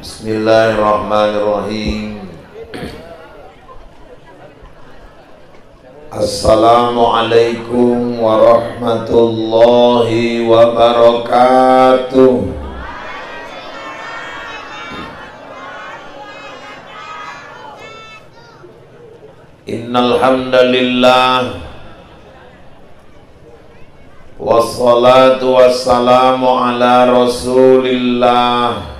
Bismillahirrahmanirrahim. Assalamualaikum warahmatullahi wabarakatuh. Innal hamdalillah wassalatu wassalamu ala Rasulillah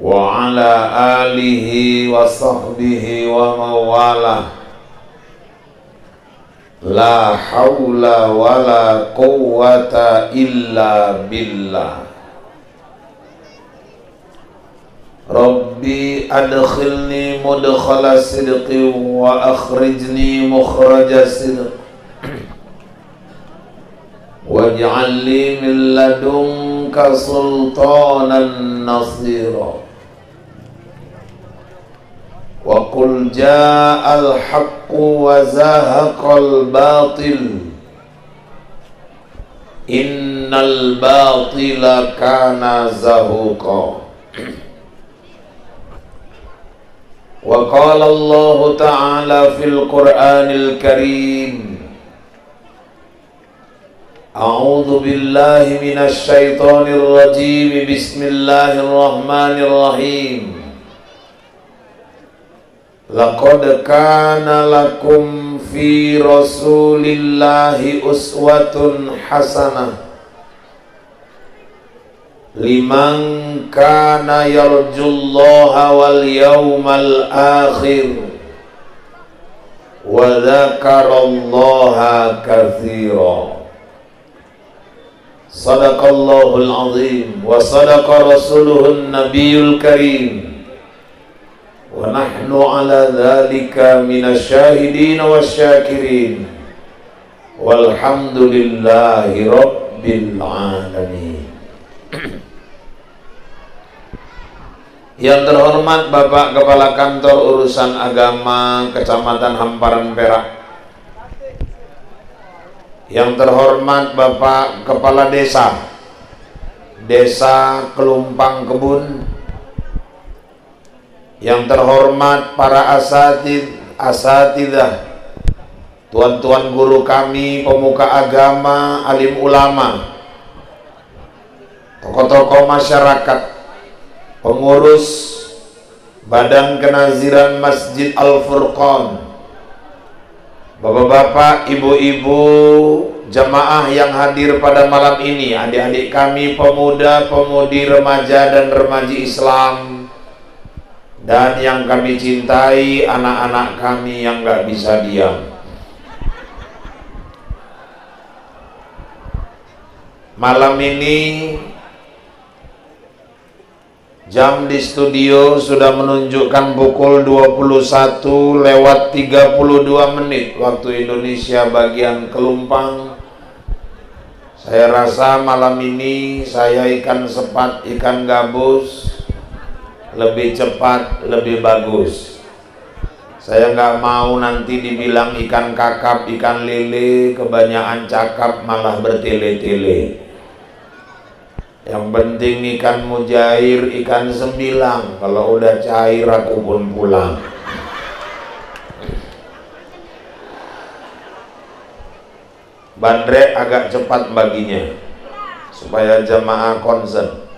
wa ala alihi wa sahbihi wa mawalah. La hawla wa la quwwata illa billah. Rabbi adkhilni mudkhala sidqi wa akhrijni mukhraja sidq waj'al li min ladunka sultanan nasira. Wa qul ja'al haqqu wa zahaqal batil innal batila kana zahuqa. Wa qala Allah ta'ala fil Qur'anil Karim, a'udzu billahi minasy syaithanir rajim, bismillahirrahmanirrahim. Laqad kana lakum fi rasulillahi uswatun hasanah liman kana yarjullaha wal yawmal akhir wa dzakarallaha katsira. Sadaqallahul azim wa sadaqa rasuluhun nabiyul karim. Wa nahnu ala dzalika minasyahidin wasyakirin. Walhamdulillahi rabbil alamin. Yang terhormat Bapak Kepala Kantor Urusan Agama Kecamatan Hamparan Perak, yang terhormat Bapak Kepala Desa Kelumpang Kebun, yang terhormat para asatidzah, tuan-tuan guru kami, pemuka agama, alim ulama, tokoh-tokoh masyarakat, pengurus Badan Kenaziran Masjid Al-Furqan, bapak-bapak, ibu-ibu, jamaah yang hadir pada malam ini, adik-adik kami, pemuda, pemudi, remaja dan remaji Islam, dan yang kami cintai, anak-anak kami yang gak bisa diam. Malam ini jam di studio sudah menunjukkan pukul 21:32 waktu Indonesia bagian Kelumpang. Saya rasa malam ini saya ikan sepat, ikan gabus, lebih cepat, lebih bagus. Saya nggak mau nanti dibilang ikan kakap, ikan lele, kebanyakan cakap malah bertele-tele. Yang penting ikan mujair, ikan sembilang. Kalau udah cair aku pun pulang. Bandrek agak cepat baginya supaya jamaah concern.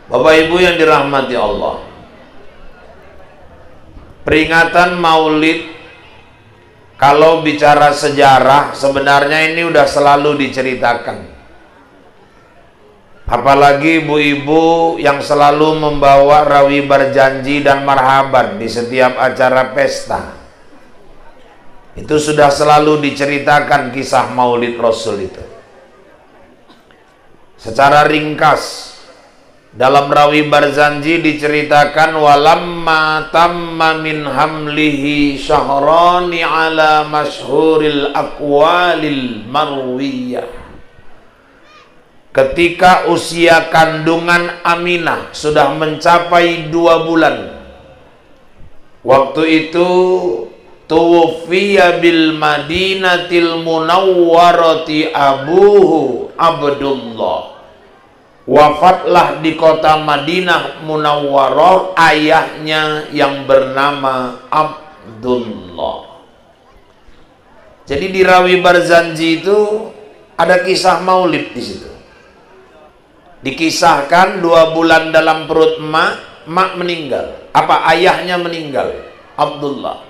Bapak Ibu yang dirahmati Allah, peringatan Maulid kalau bicara sejarah sebenarnya ini udah selalu diceritakan. Apalagi ibu-ibu yang selalu membawa rawi berjanji dan marhaban di setiap acara pesta. Itu sudah selalu diceritakan kisah Maulid Rasul itu. Secara ringkas, dalam rawi berjanji diceritakan walamma tamma min hamlihi syahrani ala masyhuril aqwalil marwiyah. Ketika usia kandungan Aminah sudah mencapai 2 bulan, waktu itu tuwfiya bil Madinatil Munawwarati abuhu Abdullah. wafatlah di kota Madinah Munawwarah ayahnya yang bernama Abdullah. Jadi di Rawi Barzanji itu ada kisah maulid di situ. Dikisahkan 2 bulan dalam perut mak meninggal. Ayahnya meninggal, Abdullah.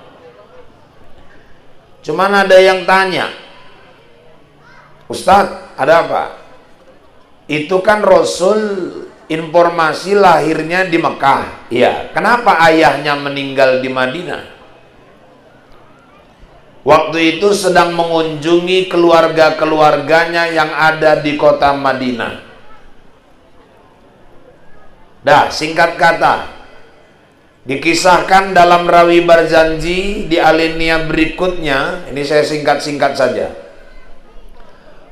Cuman ada yang tanya, Ustadz, ada apa? Itu kan Rasul informasi lahirnya di Mekah. Iya, kenapa ayahnya meninggal di Madinah? Waktu itu sedang mengunjungi keluarga-keluarganya yang ada di kota Madinah. Dah, singkat kata, dikisahkan dalam Rawi Barzanji di alinea berikutnya, ini saya singkat-singkat saja.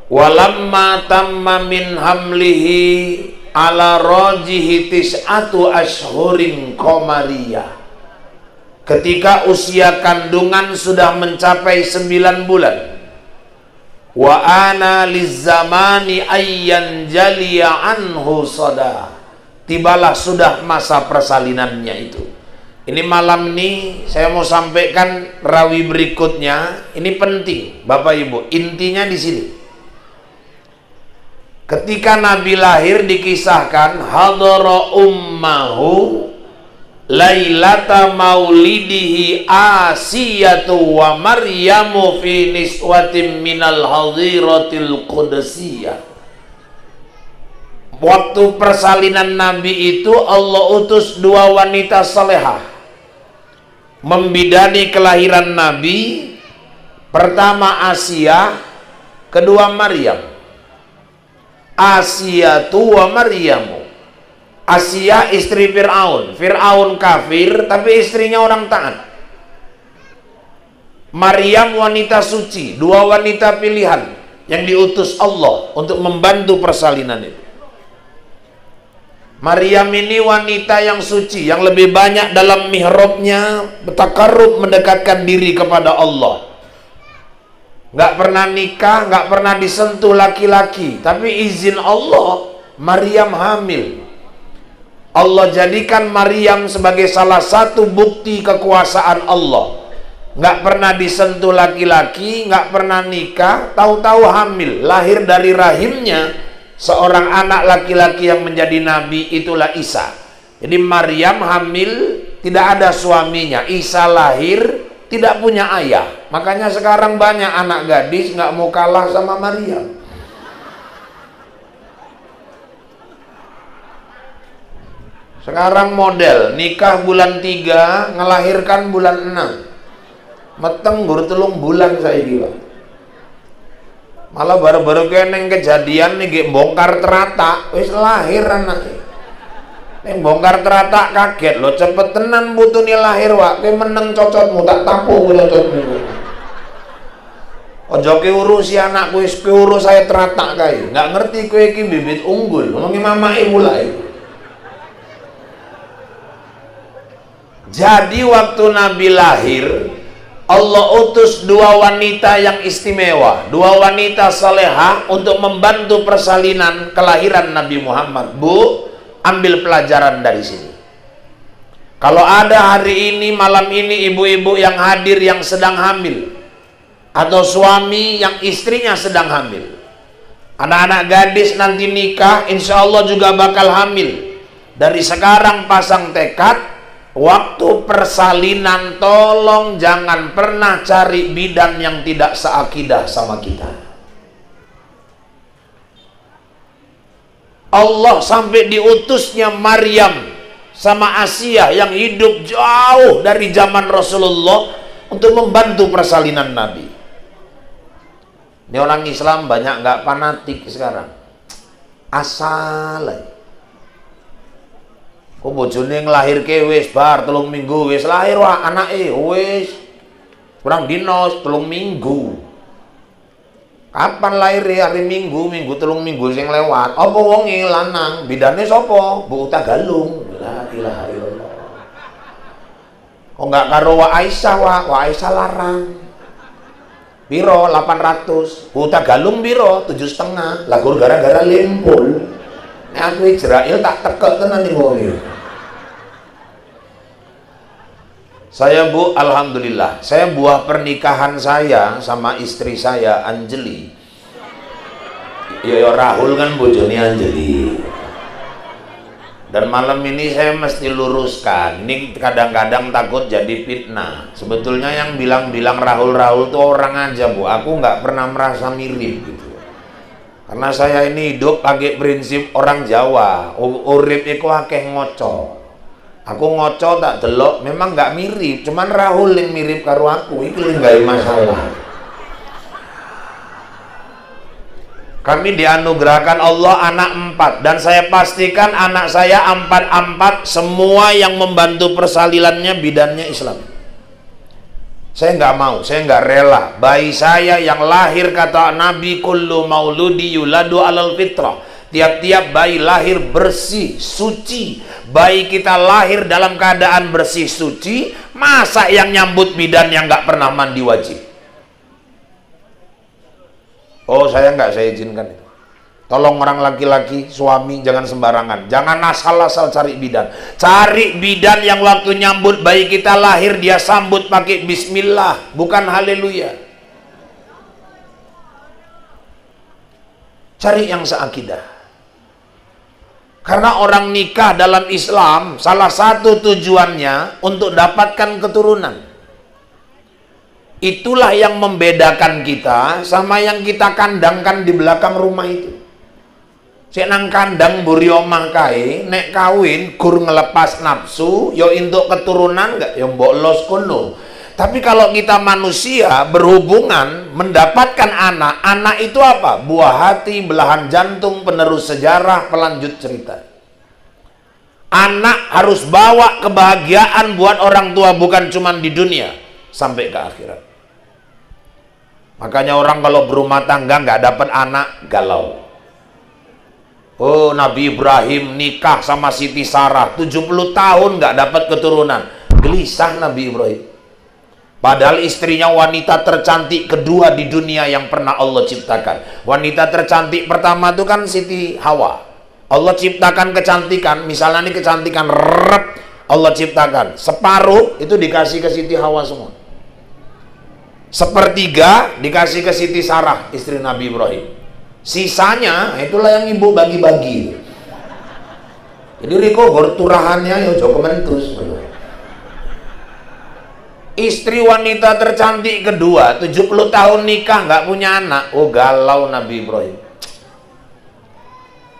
Walamma tamma min hamlihi ala rajihi tis'atu ashhurin qamariyah. Ketika usia kandungan sudah mencapai 9 bulan. Wa ana lizzamani ayyan jaliya anhu sada. Tibalah sudah masa persalinannya itu. Ini malam ini saya mau sampaikan rawi berikutnya. Ini penting, Bapak Ibu. Intinya di sini. Ketika Nabi lahir dikisahkan hadara ummahu lailata maulidihi Asiyatu wa Maryamu fi niswatin minal hadiratil qudusiyah. Waktu persalinan Nabi itu Allah utus 2 wanita salehah membidani kelahiran Nabi. Pertama Asiyah, kedua Maryam. Asiyatu wa Maryamu. Asiyah istri Fir'aun. Fir'aun kafir tapi istrinya orang taat. Maryam wanita suci, 2 wanita pilihan yang diutus Allah untuk membantu persalinan itu. Maryam ini wanita yang suci, yang lebih banyak dalam mihrabnya bertakarrub mendekatkan diri kepada Allah. Nggak pernah nikah, nggak pernah disentuh laki-laki, tapi izin Allah Maryam hamil. Allah jadikan Maryam sebagai salah satu bukti kekuasaan Allah. Nggak pernah disentuh laki-laki, nggak pernah nikah, tahu-tahu hamil, lahir dari rahimnya seorang anak laki-laki yang menjadi nabi, itulah Isa. Jadi Maryam hamil, tidak ada suaminya. Isa lahir, tidak punya ayah. Makanya sekarang banyak anak gadis nggak mau kalah sama Maryam. Sekarang model nikah bulan 3, ngelahirkan bulan 6. Meteng gur 3 bulan saya gila. Malah baru-baru kene kejadian nih bongkar teratak, wis lahir anaknya. Neng bongkar teratak kaget lo, cepet tenan butune lahir wak, kowe meneng cocotmu tak tapu cocotmu. Ojo ke urusi anakku, wis ke urus saya teratak kae. Nggak ngerti kowe iki bibit unggul, ngomongi mamake mulai. Jadi waktu Nabi lahir, Allah utus 2 wanita yang istimewa, 2 wanita salehah untuk membantu persalinan kelahiran Nabi Muhammad. Bu, ambil pelajaran dari sini. Kalau ada hari ini, malam ini ibu-ibu yang hadir yang sedang hamil, atau suami yang istrinya sedang hamil, anak-anak gadis nanti nikah, insya Allah juga bakal hamil. Dari sekarang pasang tekad, waktu persalinan tolong jangan pernah cari bidan yang tidak seakidah sama kita. Allah sampai diutusnya Maryam sama Asiyah yang hidup jauh dari zaman Rasulullah untuk membantu persalinan Nabi. Ini orang Islam banyak nggak fanatik sekarang. Asal kok bojone nglahirke wis bar 3 minggu wis lahir wah anake wis kurang dinos 3 minggu. Kapan lahir hari Minggu, 3 minggu sing lewat. Apa wonge lanang? Bidane sapa? Bu Tagalung. La ilaha illallah. Kok enggak karo wa Aisyah wa Aisyah larang. Biro 800. Bu Tagalung biro 7,5. Lah gara-gara lempul. Aku Israel tak tekek tenan nih wong iki. Saya Bu, alhamdulillah, saya buah pernikahan saya sama istri saya Anjeli. Ya Rahul kan bojone Anjeli. Dan malam ini saya mesti luruskan, ini kadang-kadang takut jadi fitnah. Sebetulnya yang bilang-bilang Rahul tuh orang aja Bu, aku nggak pernah merasa mirip gitu. Karena saya ini hidup pakai prinsip orang Jawa, urip iku akeh ngoco. Aku ngoco tak delok, memang nggak mirip, cuman Rahul yang mirip karo aku, itu nggak masalah. Kami dianugerahkan Allah anak 4, dan saya pastikan anak saya 4 semua yang membantu persalilannya bidannya Islam. Saya nggak mau, saya nggak rela bayi saya yang lahir, kata Nabi, kullu mauludi yuladu alal fitrah. Tiap-tiap bayi lahir bersih, suci. Bayi kita lahir dalam keadaan bersih, suci. Masa yang nyambut bidan yang nggak pernah mandi wajib? Oh, saya izinkan itu. Tolong orang laki-laki, suami, jangan sembarangan. Jangan asal-asal cari bidan. Cari bidan yang waktu nyambut bayi kita lahir, dia sambut pakai bismillah, bukan haleluya. Cari yang seakidah. Karena orang nikah dalam Islam, salah satu tujuannya untuk dapatkan keturunan. Itulah yang membedakan kita sama yang kita kandangkan di belakang rumah itu. Sik nang kandang buri omah kae, nek kawin gur ngelepas nafsu, yo untuk keturunan enggak, yo mbok los kono. Tapi kalau kita manusia berhubungan mendapatkan anak itu apa? Buah hati, belahan jantung, penerus sejarah, pelanjut cerita. Anak harus bawa kebahagiaan buat orang tua, bukan cuma di dunia, sampai ke akhirat. Makanya orang kalau berumah tangga nggak dapat anak, galau. Oh, Nabi Ibrahim nikah sama Siti Sarah 70 tahun nggak dapat keturunan, gelisah Nabi Ibrahim. Padahal istrinya wanita tercantik kedua di dunia yang pernah Allah ciptakan. Wanita tercantik pertama itu kan Siti Hawa. Allah ciptakan kecantikan, misalnya ini kecantikan Allah ciptakan, separuh itu dikasih ke Siti Hawa semua. Sepertiga dikasih ke Siti Sarah, istri Nabi Ibrahim. Sisanya itulah yang ibu bagi-bagi. Jadi Riko berturahannya ya joko mentus. Istri wanita tercantik kedua 70 tahun nikah nggak punya anak. Oh, galau Nabi Ibrahim.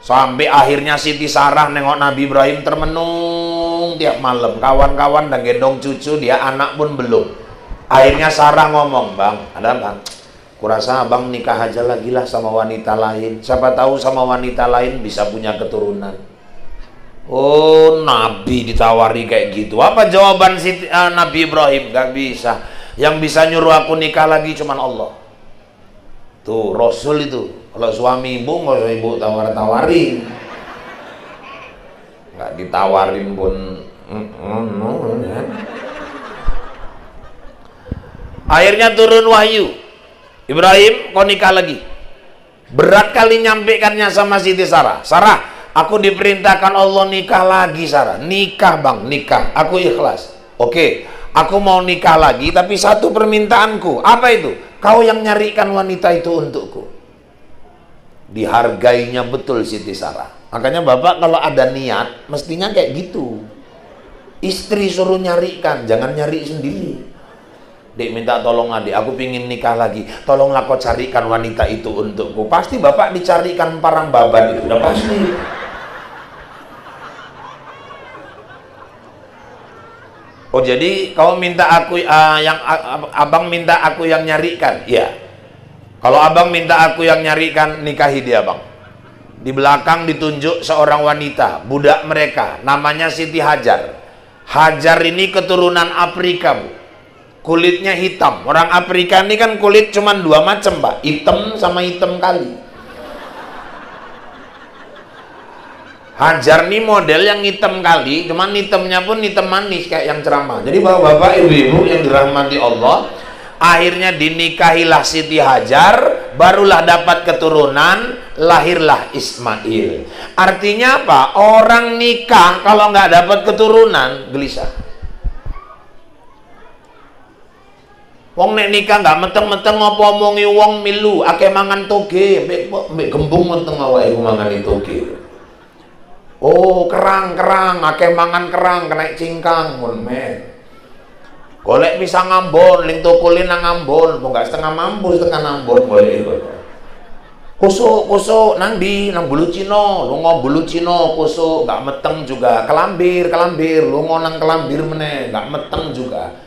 Sampai akhirnya Siti Sarah nengok Nabi Ibrahim termenung tiap malam. Kawan-kawan dan gendong cucu, dia anak pun belum. Akhirnya Sarah ngomong, "Bang, ada bang, kurasa abang nikah aja lagi lah sama wanita lain. Siapa tahu sama wanita lain bisa punya keturunan." Oh, Nabi ditawari kayak gitu. Apa jawaban Nabi Ibrahim? Gak bisa. Yang bisa nyuruh aku nikah lagi cuman Allah. Tuh, Rasul itu. Kalau suami ibu, nggak usah ibu tawar-tawarin. Nggak ditawarin pun. Akhirnya turun wahyu. Ibrahim, kau nikah lagi. Berat kali nyampaikannya sama Siti Sarah. Sarah, aku diperintahkan Allah nikah lagi, Sarah. Nikah bang, nikah. Aku ikhlas. Oke, aku mau nikah lagi, tapi satu permintaanku. Apa itu? Kau yang nyarikan wanita itu untukku. Dihargainya betul Siti Sarah. Makanya bapak kalau ada niat, mestinya kayak gitu. Istri suruh nyarikan, jangan nyari sendiri. Dek minta tolong adik, aku pingin nikah lagi. Tolonglah kau carikan wanita itu untukku. Pasti bapak dicarikan parang baban itu, udah pasti. Oh jadi kau minta aku abang minta aku yang nyarikan, iya. Kalau abang minta aku yang nyarikan, nikahi dia bang. Di belakang ditunjuk seorang wanita, budak mereka, namanya Siti Hajar. Hajar ini keturunan Afrika bu. Kulitnya hitam. Orang Afrika ini kan kulit cuma dua macam pak, hitam sama hitam kali. Hajar nih model yang hitam kali, cuman hitamnya pun hitam manis kayak yang ceramah. Jadi bapak-bapak, ibu-ibu yang dirahmati Allah, akhirnya dinikahilah Siti Hajar, barulah dapat keturunan. lahirlah Ismail. Artinya apa? Orang nikah kalau nggak dapat keturunan gelisah. Wong nek nikah nggak meteng-meteng apa omongi wong milu, akeh mangan toge, mbek gembung meteng awake mangan toge. Oh, kerang, akeh mangan kerang, kena cingkang, mun men. Golek pisang Ambon, ling tokulin nang Ambon, kok gak setengah mampu, setengah Ambon golek iku. Kusuk nang ndi? Nang Bulu Cina, lunga Bulu Cina kusuk, gak meteng juga. Kelambir, lunga nang Kelambir meneh, gak meteng juga.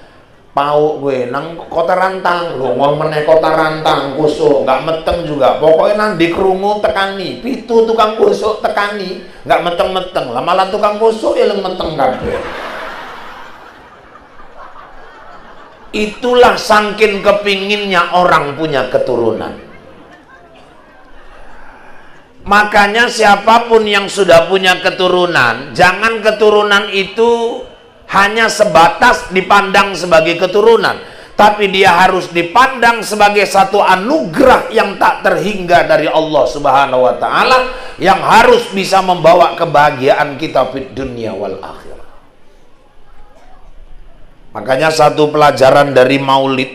Pau gue nang Kota Rantang, lunga meneh Kota Rantang kusuk, gak meteng juga. Pokoknya nang di krungu tekani, pitu tukang kusuk tekani, gak meteng-meteng. Lah malah tukang kusuk eleng meteng kabeh. Itulah saking kepinginnya orang punya keturunan. Makanya siapapun yang sudah punya keturunan, jangan keturunan itu hanya sebatas dipandang sebagai keturunan, tapi dia harus dipandang sebagai satu anugerah yang tak terhingga dari Allah Subhanahu wa Ta'ala, yang harus bisa membawa kebahagiaan kita di dunia wal akhirah. Makanya satu pelajaran dari maulid,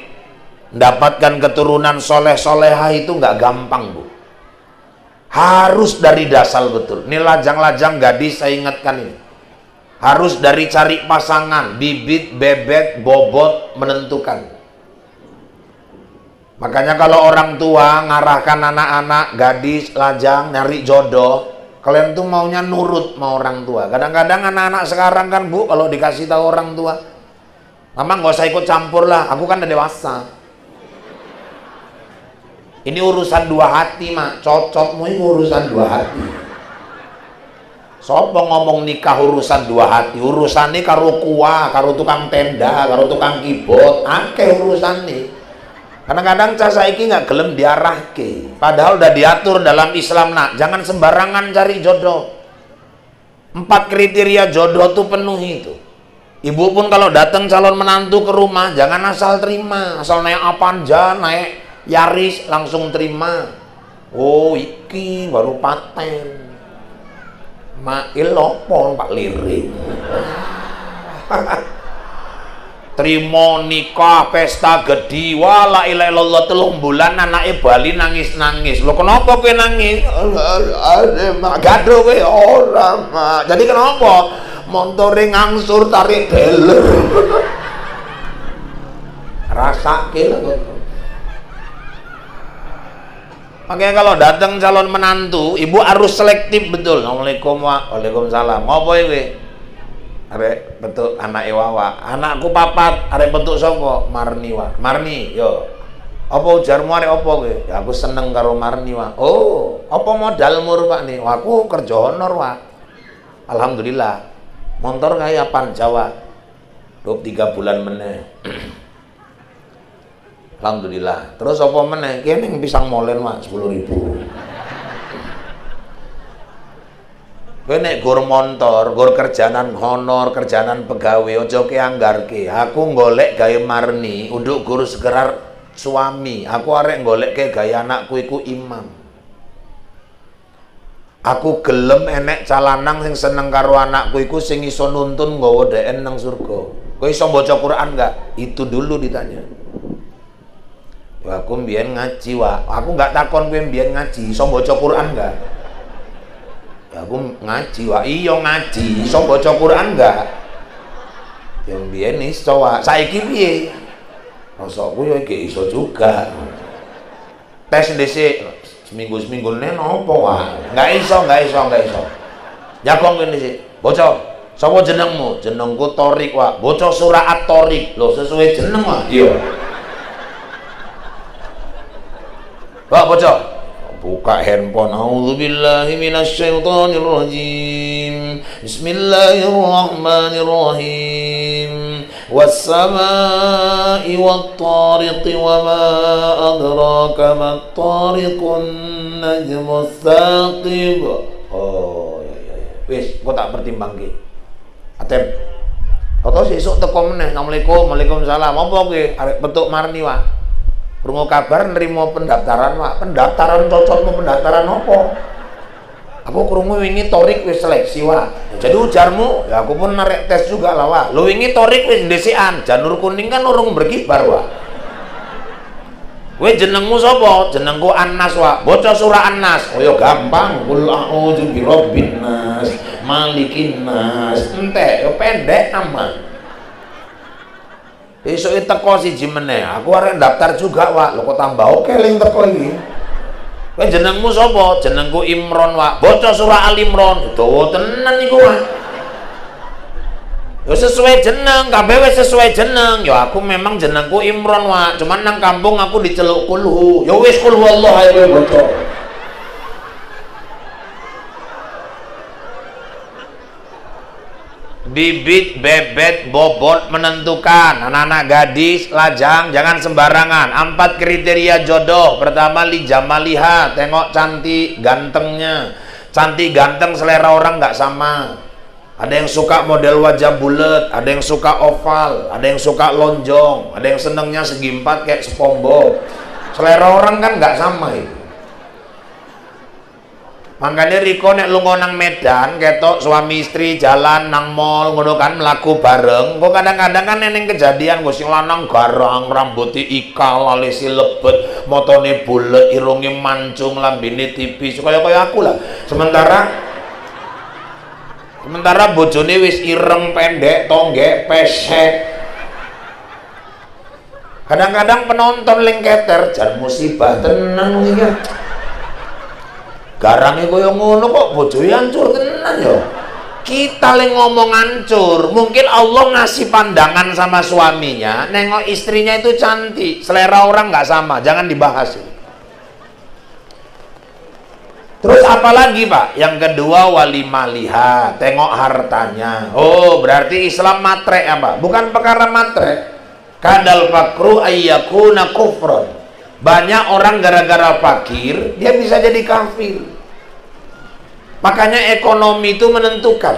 mendapatkan keturunan soleh-solehah itu nggak gampang, Bu. Harus dari dasar betul. Ini lajang-lajang gadis saya ingatkan ini. Harus dari cari pasangan, bibit, bebek, bobot, menentukan. Makanya kalau orang tua ngarahkan anak-anak, gadis, lajang, nyari jodoh, kalian tuh maunya nurut mau orang tua. Kadang-kadang anak-anak sekarang kan, Bu, kalau dikasih tahu orang tua, Mama nggak usah ikut campur lah, aku kan udah dewasa. Ini urusan dua hati, Mak. Cocokmu ini urusan dua hati. Sopo ngomong nikah urusan dua hati? Urusan ini karo kuah, karo tukang tenda, karo tukang kibot, akeh urusan nih. Kadang-kadang cah saiki nggak gelem diarahke. Padahal udah diatur dalam Islam, nak. Jangan sembarangan cari jodoh. 4 kriteria jodoh tuh penuhi itu. Ibu pun kalau datang calon menantu ke rumah, jangan asal terima. Asal naik Avanza, naik Yaris, langsung terima. Oh, iki baru paten. Mail lopo Pak Lirik. Terima nikah pesta gede, wala ilaha illallah 3 bulan anake bali nangis-nangis. Lho kenapa kowe nangis? Mak gaduh kowe ora, Mak. Jadi kenapa? Montore ngangsur tarik deler. Rasake lho. Makanya kalau datang calon menantu, ibu harus selektif betul. Assalamualaikum, waalaikumsalam. Ngopo iki? Arek bentuk anak Wawa. Anakku papat, arek bentuk sapa? Marni wa. Marni, yo. Apa ujarmu arek apa kowe? Ya aku seneng karo Marni wa. Oh, apa modalmu Pak nih? Wah, aku kerja honor wa. Alhamdulillah. Motor kaya pan Jawa. 23 bulan meneh. Alhamdulillah. Terus apa meneh? Kene pisang molen Mak 10.000. Kowe nek gur montor, gur kerjanan honor, kerjanan pegawai, ojo ke anggarke. Aku golek gawe Marni, unduk gur segerar suami. Aku arek golek ke gaya anakku iku imam. Aku gelem enek calanang sing seneng karo anakku iku sing iso nuntun nggawa dheken nang surga. Kowe iso maca Quran enggak? Itu dulu ditanya. Aku mbiyen ngaji, Wak. Aku enggak takon kowe mbiyen ngaji, iso maca Quran enggak? Aku ngaji, Wak. Iya ngaji, iso baca Quran enggak? Ya mbiyen iso, Wak. Saiki piye? Rasaku ya iki iso juga. Tes dhisik seminggu ne nopo, Wak? Enggak iso. Jakong kene sik. Baca. Sapa jenengmu? Jenengku Torik, Wak. Baca surah At-Torik. Lho, sesuai jeneng, Wak. Iya. Wak, baca. Buka handphone. A'udzubillahi minasyaitonirrajim. Bismillahirrahmanirrahim. Was-samaa'i wat-tariqi wa ma adraka mat-tariqun najmus tsaqib. Oh ya. Wis, kok tak pertimbangke. Aten. Toto sesuk teko meneh. Assalamualaikum, waalaikumsalam. Apa kowe arek petuk Marni, Wak? Krungu kabar nerima pendaftaran, Pak. Pendaftaran cocokmu pendaftaran apa? Aku krungu wingi Torik wis seleksi, Wak. Jadi ujarmu, ya aku pun narik tes juga lah, Wak. Lu wingi Torik wis ndesikan, janur kuning kan urung berkibar, Wak. Kowe jenengmu sapa? Jenengku Anas, Wak. Baca surah An-Nas. Oh ya gampang. Qul a'udzu birabbin nas, malikin nas. Entek, yo pendek aman. Besok teko siji meneh. Aku arek daftar juga, Wak. Lho kok tambah oke ling teko iki. Kowe jenengmu sapa? Jenengku Imron, Wak. Baca surah Al Imron. Dawa tenan iku, Wak. Ya sesuai jeneng, kabeh wis sesuai jeneng. Ya aku memang jenengku Imron, Wak. Cuman nang kampung aku diceluk kulhu. Ya wis kulhu Allah ae kowe baca. Bibit, bebet, bobot menentukan. Anak-anak gadis, lajang, jangan sembarangan. 4 kriteria jodoh. Pertama, lijamaliha, tengok cantik, gantengnya. Cantik, ganteng, selera orang nggak sama. Ada yang suka model wajah bulat, ada yang suka oval, ada yang suka lonjong, ada yang senengnya segi 4 kayak SpongeBob. Selera orang kan nggak sama itu. Makanya Riko nek lunga nang Medan ketok suami istri jalan nang mall ngono kan mlaku bareng. Kok kadang-kadang kan neneng kejadian gue sing lanang garang, rambutnya ikal, alisi lebet, motone bulet, irunge mancung, lambene tipis, kaya aku lah. Sementara bojone wis ireng, pendek, tonggek, pesek. Kadang-kadang penonton lengketer jan musibah tenan iki. Garange koyo ngono kok bojoe hancur tenan ya. Kita le ngomong hancur, mungkin Allah ngasih pandangan sama suaminya, nengok istrinya itu cantik, selera orang nggak sama, jangan dibahas. Terus apalagi, Pak? Yang kedua walimaliha, tengok hartanya. Oh, berarti Islam matre apa? Bukan perkara matre. Kadal fakru ayyakuna kufron. Banyak orang gara-gara fakir dia bisa jadi kafir. Makanya ekonomi itu menentukan.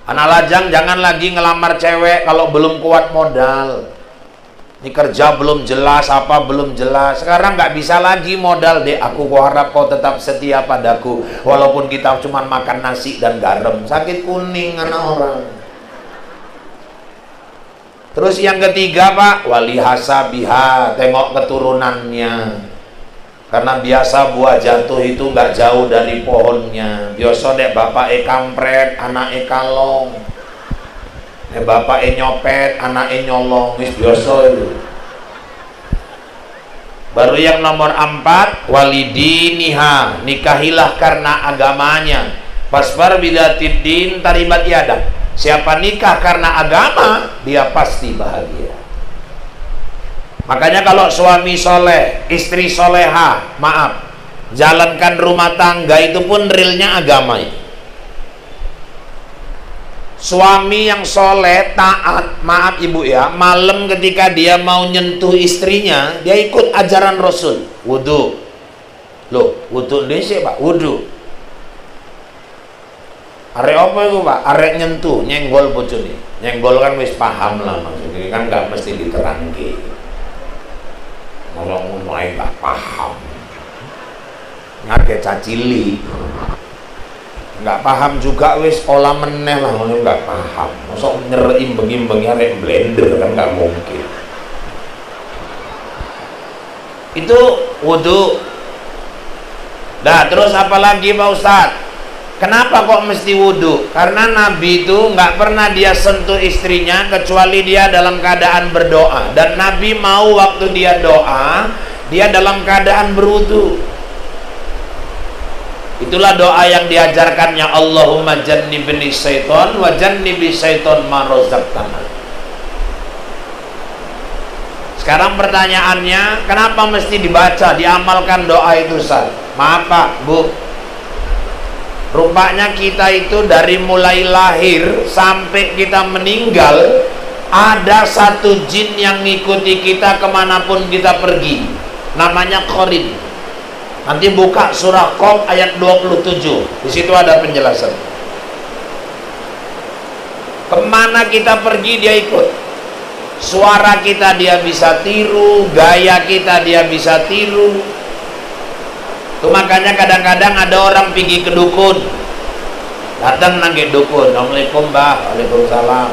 Anak lajang jangan lagi ngelamar cewek kalau belum kuat modal. Ini kerja belum jelas, apa belum jelas. Sekarang nggak bisa lagi modal, dek. Aku harap kau tetap setia padaku, walaupun kita cuma makan nasi dan garam. Sakit kuning anak orang. Terus yang ketiga, Pak, wali hasabiha, tengok keturunannya. Karena biasa buah jatuh itu nggak jauh dari pohonnya. Biasa dek bapak kampret, anak kalong. Bapak nyopet, anak nyolong, wis biasa itu. Baru yang nomor 4, walidiniha, nikahilah karena agamanya. Pasfar bidatid din taribat yadak. Siapa nikah karena agama, dia pasti bahagia. Makanya kalau suami soleh, istri soleha, maaf, jalankan rumah tangga itu pun realnya agama itu. Suami yang soleh, taat, maaf ibu ya, malam ketika dia mau nyentuh istrinya, dia ikut ajaran Rasul. Wudu. Loh, wudu Indonesia, Pak, wudu. Arek apa itu, Pak? Arek nyentuh, nyenggol bojone. Nyenggol kan wis paham lah maksudnya, kan nggak mesti diterangke. Kalau mulai nggak paham, ngake cacili, nggak paham juga wis olah meneh lah, nggak paham. Masuk nyerei bengi-bengi arek blender kan nggak mungkin. Itu wudu. Nah, terus apa lagi, Pak Ustadz? Kenapa kok mesti wudhu? Karena Nabi itu nggak pernah dia sentuh istrinya kecuali dia dalam keadaan berdoa. Dan Nabi mau waktu dia doa, dia dalam keadaan berwudhu. Itulah doa yang diajarkannya, Allahumma jannibni syaiton wa jannibi syaiton ma razaqtana. Sekarang pertanyaannya, kenapa mesti dibaca, diamalkan doa itu, Ustaz? Maaf Pak, Bu, rupanya kita itu dari mulai lahir sampai kita meninggal, ada satu jin yang ngikuti kita kemanapun kita pergi, namanya Qarin. Nanti buka surah Qaf ayat 27, di situ ada penjelasan. Kemana kita pergi dia ikut. Suara kita dia bisa tiru, gaya kita dia bisa tiru. Itu makanya kadang-kadang ada orang pergi ke dukun, datang nangge dukun, Assalamualaikum mbah, waalaikumsalam.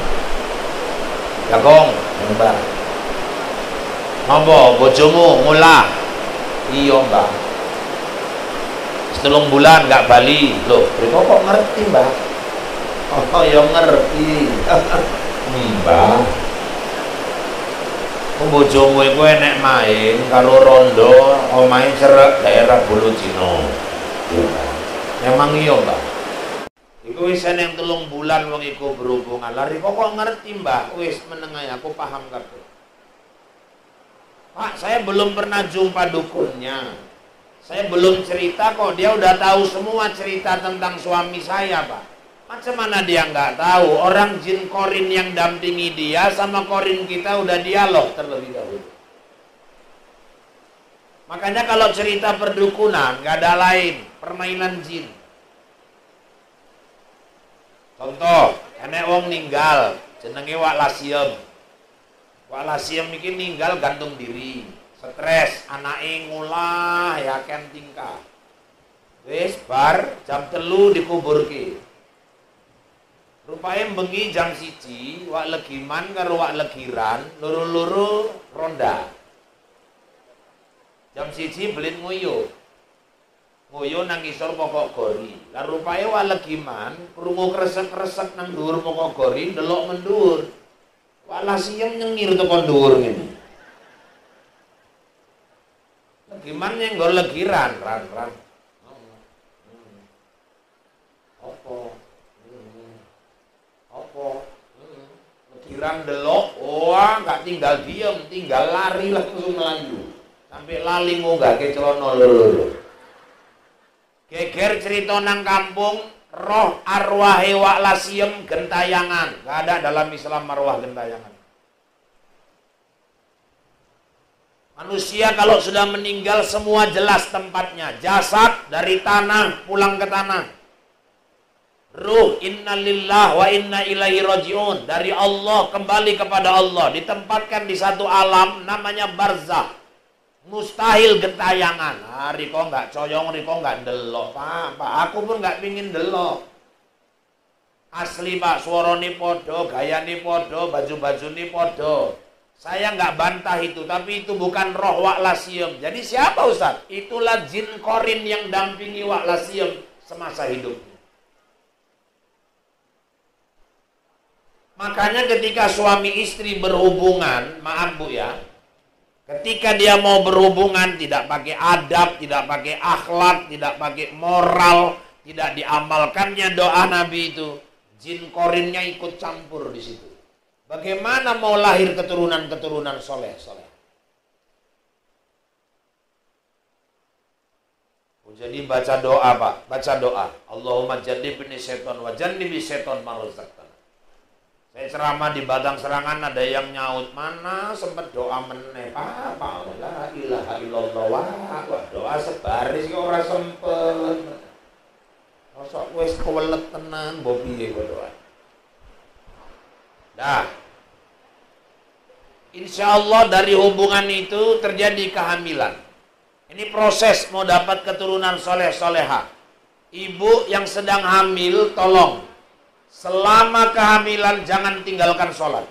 Jagong, mbah. Ngopo, bojomu ngulah? Iya mbah. 3 bulan nggak bali. Loh, kok ngerti mbah? Oh, ya ngerti. Mbah. Bojomu iku enek main karo rondo omahe cerek daerah Bulu Cino. Emang iya, Mbak. Iku wis eneng 3 bulan wong iku berhubungan. Lari kok ngerti, Mbak? Wis meneng ae aku paham kabeh. Pak, saya belum pernah jumpa dukunnya. Saya belum cerita kok, dia udah tahu semua cerita tentang suami saya, Pak. Macam mana dia nggak tahu? Orang jin korin yang dampingi dia sama korin kita udah dialog terlebih dahulu. Makanya kalau cerita perdukunan nggak ada lain, permainan jin. Contoh, enek wong ninggal, jenenge Wak Lasiem. Wak Lasiem iki ninggal gantung diri, stres, anake ngulah yaken tingkah. Wis bar jam 3 dikuburke. Rupanya bengi jam 1, Wak Legiman karo Wak Legiran loro-loro ronda. Jam 1 belit nguyuh. Nguyuh nang ngisor pokok gori. Lah rupanya Wak Legiman krungu kresek-kresek nang dhuwur pokok gori ndelok mendhuwur. Wak Lasiem nyengir tekan dhuwur ngene. Legiman nyenggol Legiran, ran. Legiran delok, wah nggak tinggal diem, tinggal lari langsung melanju. Sampai lali ngunggahke celana loro. Geger cerita nang kampung, roh arwah Wak Lasiem gentayangan. Gak ada dalam Islam arwah gentayangan. Manusia kalau sudah meninggal semua jelas tempatnya. Jasad dari tanah pulang ke tanah. Ruh innalillah wa inna ilaihi rajiun, dari Allah kembali kepada Allah, ditempatkan di satu alam namanya barzah. Mustahil gentayangan. Riko nggak coyong, Riko nggak delok, Pak. Aku pun nggak pingin delok. Asli Pak, suarane podo, gayane podo, baju-baju ini podo. Saya nggak bantah itu, tapi itu bukan roh Wak Lasiem. Jadi siapa Ustaz? Itulah jin korin yang dampingi Wak Lasiem semasa hidup. Makanya ketika suami istri berhubungan, maaf Bu ya, ketika dia mau berhubungan tidak pakai adab, tidak pakai akhlak, tidak pakai moral, tidak diamalkannya doa Nabi itu, jin korinnya ikut campur di situ. Bagaimana mau lahir keturunan-keturunan soleh? Jadi baca doa Pak, baca doa. Allahumma jannibni syaiton wa jannibi syaiton ma razaqtana. Saya ceramah di Batang Serangan ada yang nyaut, mana sempat doa meneh Pak, la ilaha illallah, wah doa sebaris kok ora sempet. Mosok wis kewelet tenan mbok piye kok doa. Dah. Insya Allah dari hubungan itu terjadi kehamilan. Ini proses mau dapat keturunan soleh-soleha. Ibu yang sedang hamil tolong selama kehamilan jangan tinggalkan sholat.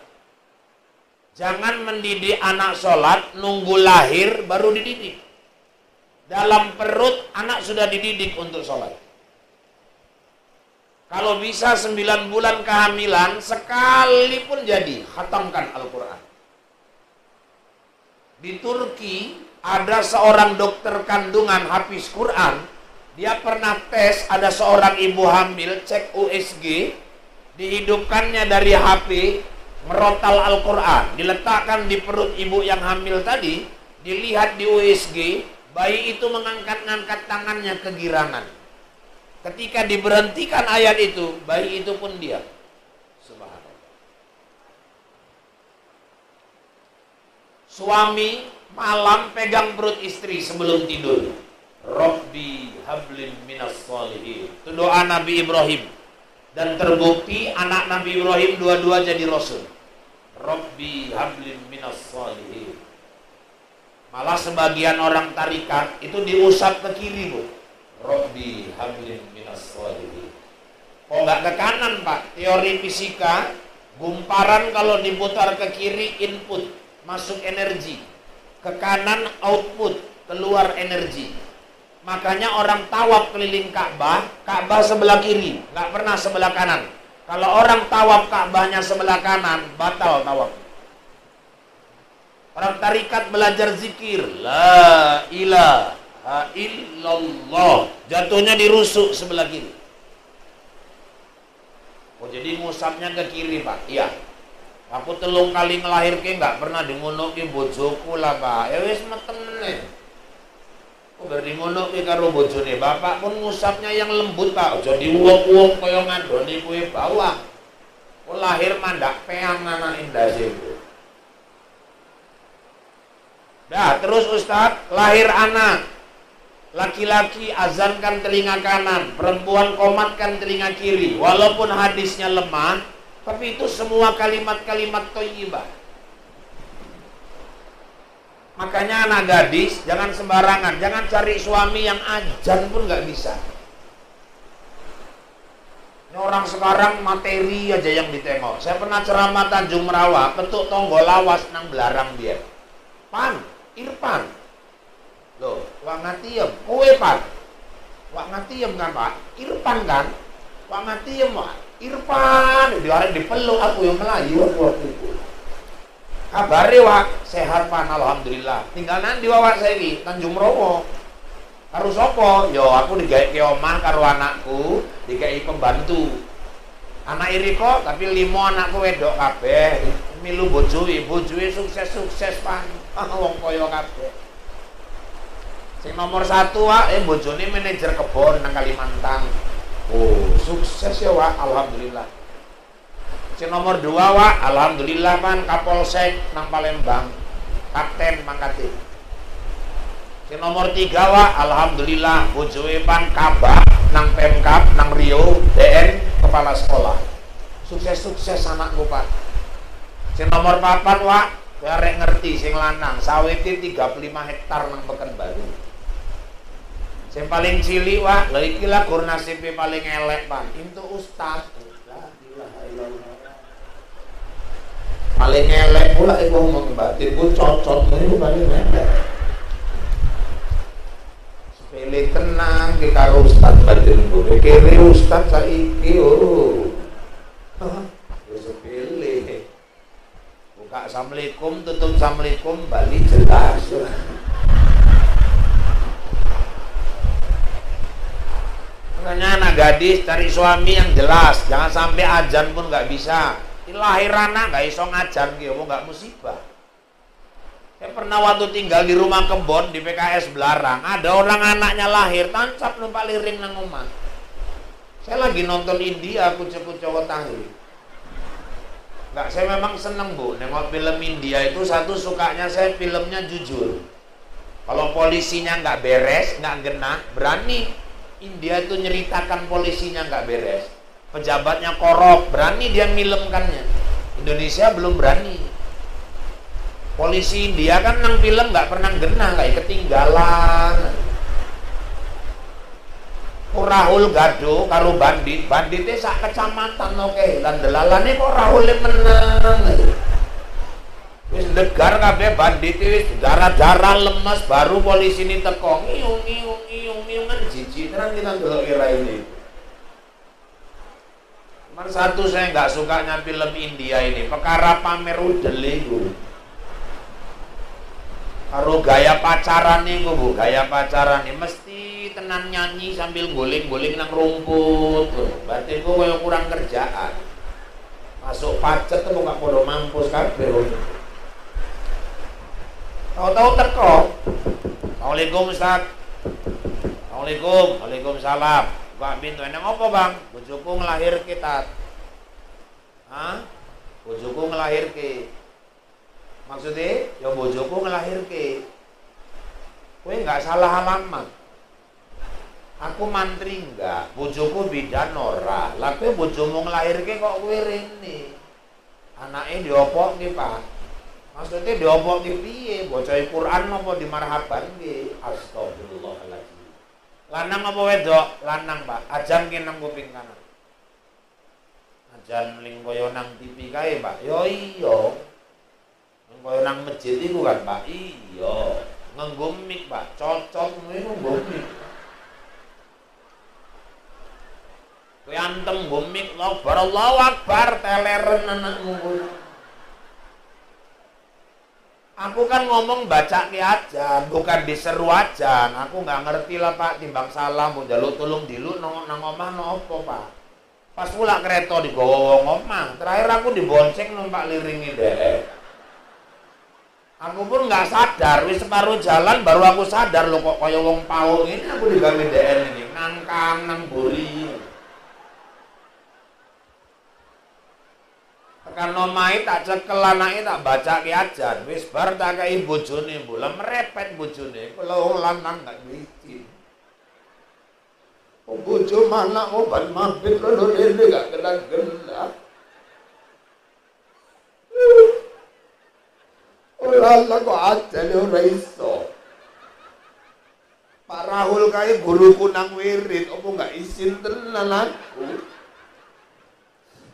Jangan mendidik anak sholat, nunggu lahir baru dididik. Dalam perut anak sudah dididik untuk sholat. Kalau bisa 9 bulan kehamilan, sekalipun jadi, khatamkan Al-Quran. Di Turki ada seorang dokter kandungan hafiz Quran. Dia pernah tes, ada seorang ibu hamil, cek USG, dihidupkannya dari HP, merotal Al-Quran, diletakkan di perut ibu yang hamil tadi, dilihat di USG, bayi itu mengangkat-ngangkat tangannya kegirangan. Ketika diberhentikan ayat itu, bayi itu pun diam. Subhanallah. Suami malam pegang perut istri sebelum tidur. Rabbi hablin minas sholihin. Itu doa Nabi Ibrahim. Dan terbukti anak Nabi Ibrahim dua-dua jadi Rasul. Rabbi hablin minas sholihin. Malah sebagian orang tarikat itu diusap ke kiri, Bu. Rabbi hablin minas sholihin. Kok nggak ke kanan, Pak? Teori fisika, gumparan kalau diputar ke kiri input, masuk energi. Ke kanan output, keluar energi. Makanya orang tawaf keliling Ka'bah, Ka'bah sebelah kiri, nggak pernah sebelah kanan. Kalau orang tawaf Ka'bahnya sebelah kanan, batal tawaf. Orang tarikat belajar zikir, la ilaha illallah, jatuhnya dirusuk sebelah kiri. Oh, jadi ngusapnya ke kiri, Pak? Iya. Aku telung kali ngelahirke nggak pernah dingonoke bojoku lah, Pak. Ya wis meteng meneh. Kok bar dingonoke karo bojone, bapak pun ngusapnya yang lembut, Pak. Aja diuwek-uwek kaya ngandoni kue bawang. Kok lahir mandak peang anak indase. Dah, terus Ustaz, lahir anak. Laki-laki azankan telinga kanan, perempuan komatkan telinga kiri. Walaupun hadisnya lemah, tapi itu semua kalimat-kalimat thayyibah. Makanya anak gadis jangan sembarangan, jangan cari suami yang azan pun nggak bisa. Ini orang sekarang materi aja yang ditengok. Saya pernah ceramah Tanjung Merawa, petuk tonggo lawas nang belarang dia. Pan, Irfan. Loh, wak ngatiem, kowe Pak. Wak ngatiem kan, Pak? Irfan kan? Wak ngatiem, Pak. Irfan, diarep dipeluk aku yang Melayu waktu itu. Kabare Wak, sehat Pan, alhamdulillah. Tinggal nanti wak saya iki Tanjung Merawa. Karo sapa? Yo aku digawe ke omah karo anakku, digawe pembantu. Anak iri kok, tapi 5 anakku wedok kabeh. Milu bojoe sukses-sukses Pan. Wong kaya kabeh. Sing nomor 1 Wak, bojone manajer kebon nang Kalimantan. Oh, sukses ya Wak, alhamdulillah. Sing nomor 2 Wak, alhamdulillah Pan, Kapolsek nang Palembang. Kapten mangkate. Sing nomor 3 Wak, alhamdulillah bojoe Pan Kabak nang Pemkab nang Rio, DN kepala sekolah. Sukses-sukses anakku Pak. Sing nomor 4 Wak, arek ngerti sing lanang, sawite 35 hektar nang Pekanbaru. Yang paling cilik Wak, lha iki lah gur nasibe paling elek Pak. Itu ustaz. La ilaha illallah. Paling elek pula iku ngomong batin ku cocot niku paling elek. Sepele tenang ki karo ustaz batin ku. Kere ustaz saiki oh. Ya sepele. Buka assalamualaikum, tutup assalamualaikum, bali jelas. Makanya anak gadis cari suami yang jelas, jangan sampai ajan pun nggak bisa. Lahir anak nggak iso ngajan gitu, nggak musibah. Saya pernah waktu tinggal di rumah kebon di PKS Belarang, ada orang anaknya lahir tancap numpak liring nang omah. Saya lagi nonton India, kucu-kucu wetahri. Nggak, saya memang seneng Bu, nengok film India itu. Satu sukanya saya filmnya jujur. Kalau polisinya nggak beres, nggak genah, berani. India itu nyeritakan polisinya nggak beres, pejabatnya korup, berani dia milemkannya. Indonesia belum berani. Polisi India kan nang film nggak pernah genah, kayak ketinggalan. Rahul Gado karo banditnya sak kecamatan oke, lan delalane kok Rahul menang. Wis negar kabeh bandit wis darah-darah lemes, baru polisi ini teko ngiung kan jijik tenan kita ndelok kira ini. Nomor 1 saya nggak sukanya film India ini, perkara pamer udel itu. Karo gaya pacaran nih Bu, gaya pacaran nih mesti tenan nyanyi sambil guling-guling nang rumput. Berarti gue kayak kurang kerjaan. Masuk pacet tuh nggak podo mampus kabeh. Tahu-tahu teko. Assalamualaikum Ustaz. Assalamualaikum. Waalaikumsalam. Buka pintu. Eneng apa Bang? Bojoku ngelahirke tat. Hah? Bojoku ngelahirke. Maksudnya, ya bojoku ngelahirke. Kowe nggak salah alamat. Aku mantri enggak, bojoku bidan ora. Lah kowe bojomu ngelahirke kok kowe rene. Anake diopok nggih, Pak. Maksudnya diopok nggih piye? Bocah Quran apa dimarhaban nggih? Astagfirullahaladzim. Lanang apa wedok? Lanang, Pak. Ajan ki nang kuping kanan. Ajan mling kaya nang TV kae, Pak. Yo iya. Kaya nang masjid iku kan, Pak. Iya. Nganggo mic, Pak. Cocok nganggo mic. Kowe antem gomik Allahu Akbar teleren anakmu. Aku kan ngomong baca ke aja, bukan diseru aja. Aku nggak ngerti lah, Pak, timbang salah mau jaluk tolong dilu nang omah nopo, Pak. Pas pula kereta digowo wong omah. Terakhir aku dibonceng numpak liringi deh. Aku pun nggak sadar, wis separuh jalan baru aku sadar lo kok kaya wong paung ini aku digawe DN ini ngangkang nang buri. Tekan omahe tak cekel anake tak bacake ajan, wis bar tak kei bojone bola merepet bojone, kula lanang gak izin. Oh bojo mana obat mampir kono rene gak kena-kena. Ora kok ajan ora iso. Pak Rahul kae guruku nang wirid, opo gak izin tenan aku.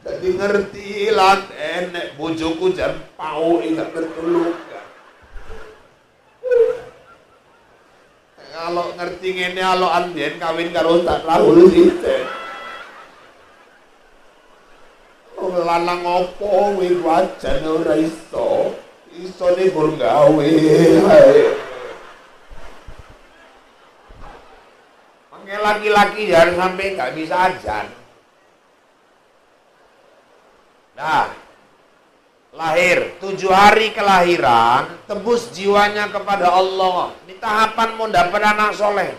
Jadi ngerti lah enek bojoku jan pau gak tertulukan. Kalau ngerti ngene alo andien kawin karo tak Rahul sithik. Wong lanang opo kuwi wajan ora iso. Isone gur gawe. Mangke laki-laki jangan sampai gak bisa ajan. Nah, lahir 7 hari kelahiran, tebus jiwanya kepada Allah. Ini tahapan mau dapat anak soleh.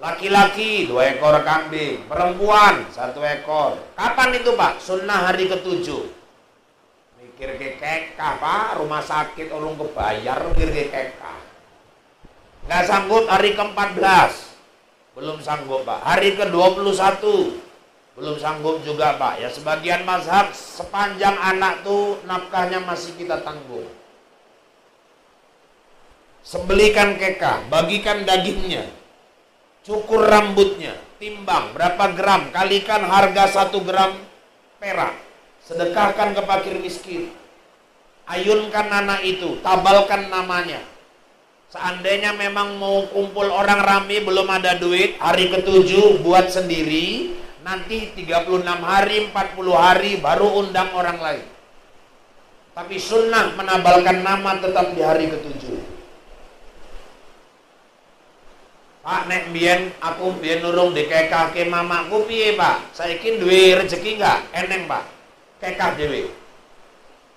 Laki-laki 2 ekor kambing, perempuan 1 ekor. Kapan itu, Pak? Sunnah hari ke-7. Mikir ke kekah, Pak, rumah sakit urung kebayar, mikir ke kekah. Nggak sanggup hari ke-14. Belum sanggup, Pak. Hari ke-21. Belum sanggup juga, Pak. Ya sebagian mazhab sepanjang anak tuh nafkahnya masih kita tanggung. Sembelikan kekah, bagikan dagingnya, cukur rambutnya, timbang berapa gram, kalikan harga 1 gram perak, sedekahkan ke fakir miskin. Ayunkan anak itu, tabalkan namanya. Seandainya memang mau kumpul orang rame belum ada duit, hari ke-7 buat sendiri. Nanti 36 hari, 40 hari baru undang orang lain. Tapi sunnah menabalkan nama tetap di hari ke-7. Pak, nek biyen aku biyen nurung dikekahke mamaku piye, Pak? Saiki duwe rezeki enggak? Eneng, Pak. Kekah dhewe.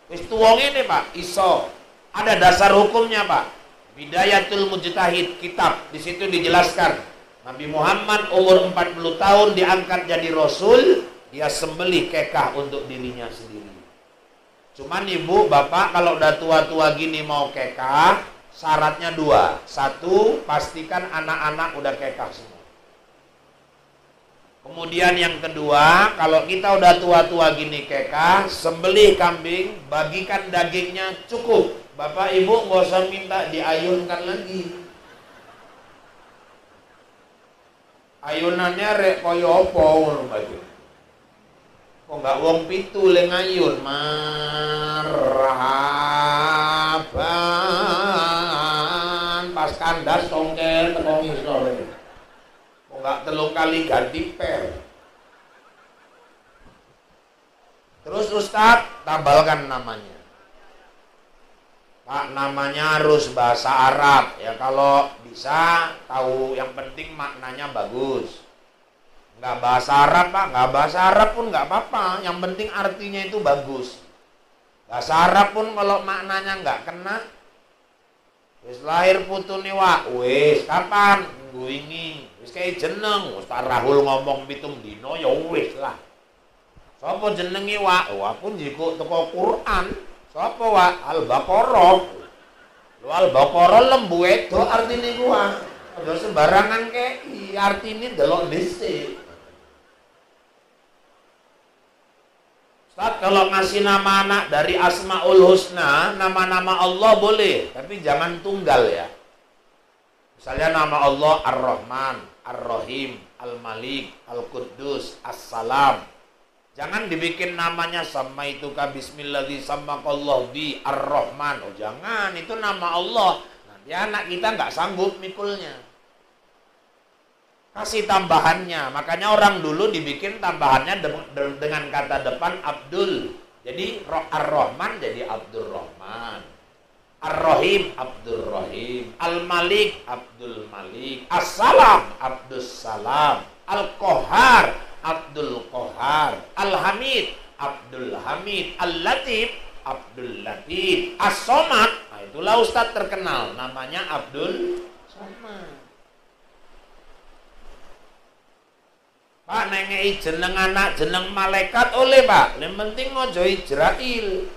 Wis tuwa ngene, Pak, iso. Ada dasar hukumnya, Pak. Bidayatul Mujtahid kitab, di situ dijelaskan. Nabi Muhammad umur 40 tahun diangkat jadi Rasul, dia sembelih kekah untuk dirinya sendiri. Cuman ibu, bapak kalau udah tua-tua gini mau kekah, syaratnya 2. 1, pastikan anak-anak udah kekah semua. Kemudian yang kedua, kalau kita udah tua-tua gini kekah, sembelih kambing, bagikan dagingnya cukup. Bapak ibu nggak usah minta diayunkan lagi. Ayunannya rek kaya apa ngono baju. Kok enggak wong 7 le ngayun marhaban pas kandas tongkel teko ngisor. Kok enggak 3 kali ganti per. Terus Ustaz tabalkan namanya. Pak, namanya harus bahasa Arab ya, kalau bisa tahu, yang penting maknanya bagus. Nggak bahasa Arab, Pak, nggak bahasa Arab pun nggak apa-apa, yang penting artinya itu bagus. Bahasa Arab pun kalau maknanya nggak kena, wis lahir putune wak, wis kapan? Minggu ini, wis kayak jeneng, Ustaz Rahul ngomong 7 dino ya wis lah. Sopo jenengi wak? Wak pun jiko teko Quran. Sapa wa Al-Baqarah. Lu Al-Baqarah lembu itu artine gua. Aja sembarangan kei, artine delok dhisik. Ustaz, kalau ngasih nama anak dari Asmaul Husna, nama-nama Allah boleh, tapi jangan tunggal ya. Misalnya nama Allah Ar-Rahman, Ar-Rahim, Al-Malik, Al-Quddus, As-Salam. Jangan dibikin namanya sama itu ka bismillahi samakallah bi Ar-Rahman. Oh jangan, itu nama Allah. Nanti anak kita nggak sanggup mikulnya. Kasih tambahannya. Makanya orang dulu dibikin tambahannya dengan kata depan Abdul. Jadi Ar-Rahman jadi Abdul Rahman. Ar-Rahim Abdul Rahim. Al-Malik Abdul Malik. As-Salam Abdul Salam. Al-Qahar Abdul Qahar. Al-Hamid Abdul Hamid. Al-Latif Abdul Latif. As-Somad, nah itulah Ustadz terkenal namanya Abdul Somad. Pak nengei jeneng anak jeneng malaikat oleh Pak, yang penting ngojo Ijrail.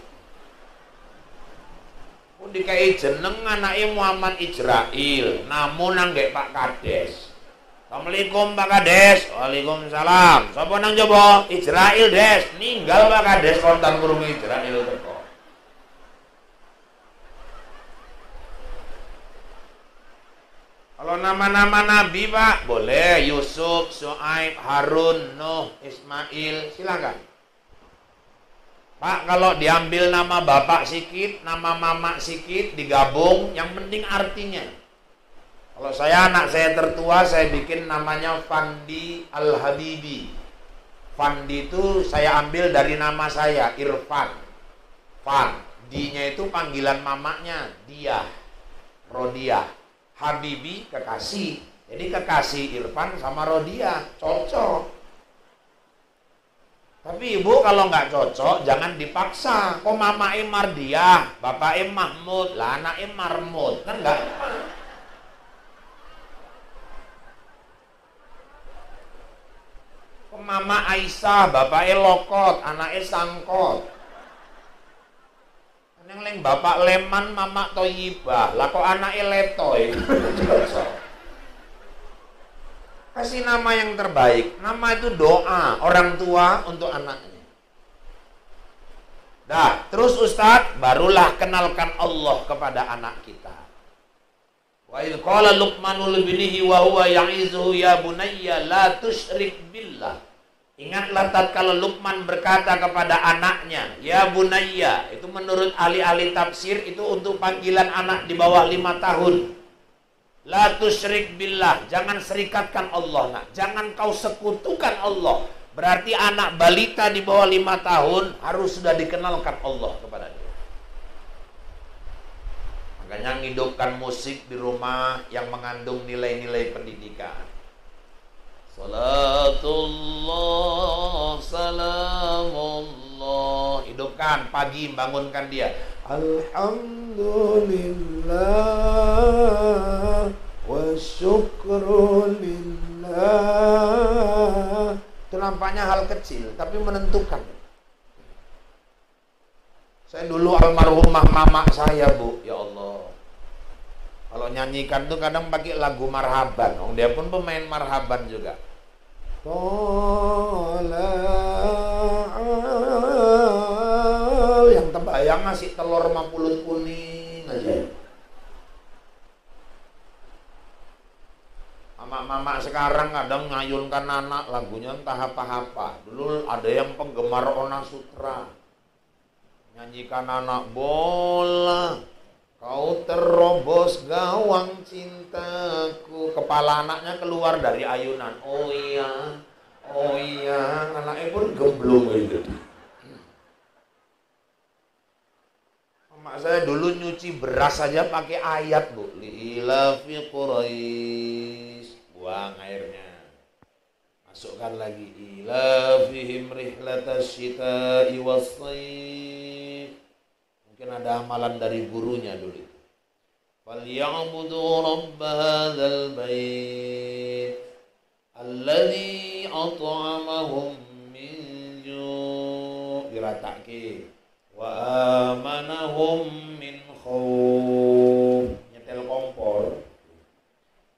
Dikai jeneng anake Muhammad Ijrail, namun nanggek Pak Kades. Assalamualaikum Pak Kades. Waalaikumsalam. Sapa nang jopo? Ijrail Des. Ninggal Pak Kades kontan krungu Ijrail teko. Kalau nama-nama nabi Pak, boleh Yusuf, Syuaib, Harun, Nuh, Ismail, silakan. Pak, kalau diambil nama bapak sikit, nama mama sikit, digabung, yang penting artinya. Kalau anak saya tertua, saya bikin namanya Fandi Al-Habibi. Fandi itu saya ambil dari nama saya, Irfan. Fan, D-nya itu panggilan mamanya, Diah, Rodiah. Habibi kekasih, jadi kekasih Irfan sama Rodia cocok. Tapi ibu kalau nggak cocok jangan dipaksa. Kok mama Mardiah, bapak Mahmud, lah anak Marmud, kan nggak? Kok mama Aisyah, bapak Lokot, anak Sangkot. Neng leng bapak Leman, mama Toyibah, lah kok anaknya Letoy. Kasih nama yang terbaik. Nama itu doa orang tua untuk anaknya. Dah, terus Ustadz, barulah kenalkan Allah kepada anak kita. Wa idh qala Luqmanu libnihi wa huwa ya'izuhu ya bunayya la tusyrik billah. Ingatlah tatkala Luqman berkata kepada anaknya, ya bunayya, itu menurut ahli-ahli tafsir itu untuk panggilan anak di bawah 5 tahun. La tusyrik billah, jangan serikatkan Allah, nak. Jangan kau sekutukan Allah. Berarti anak balita di bawah 5 tahun harus sudah dikenalkan Allah kepada dia. Makanya ngidupkan musik di rumah yang mengandung nilai-nilai pendidikan. Salatullah, salamullah. Hidupkan, pagi bangunkan dia. Alhamdulillah wa syukrulillah. Itu nampaknya hal kecil, tapi menentukan. Saya dulu almarhumah mama saya, Bu. Ya Allah. Kalau nyanyikan tuh kadang pakai lagu marhaban. Oh, dia pun pemain marhaban juga. Yang terbayang ngasih telur sama pulut kuning aja. Mama-mama sekarang kadang ngayunkan anak lagunya entah apa-apa. Dulu ada yang penggemar Ona Sutra. Nyanyikan anak, bola kau terobos gawang cintaku. Kepala anaknya keluar dari ayunan. Oh iya, anaknya pun gemblung gitu. Mama saya dulu nyuci beras saja pakai ayat, Bu. Lilafi Quraisy. Buang airnya. Masukkan lagi. Ilafihim rihlatasy syita'i was-shayf. Mungkin ada amalan dari gurunya dulu itu. Falyabudu rabb hadzal bait alladzi at'amahum min ju'. Diratake. Wa amanahum min khauf. Nyetel kompor.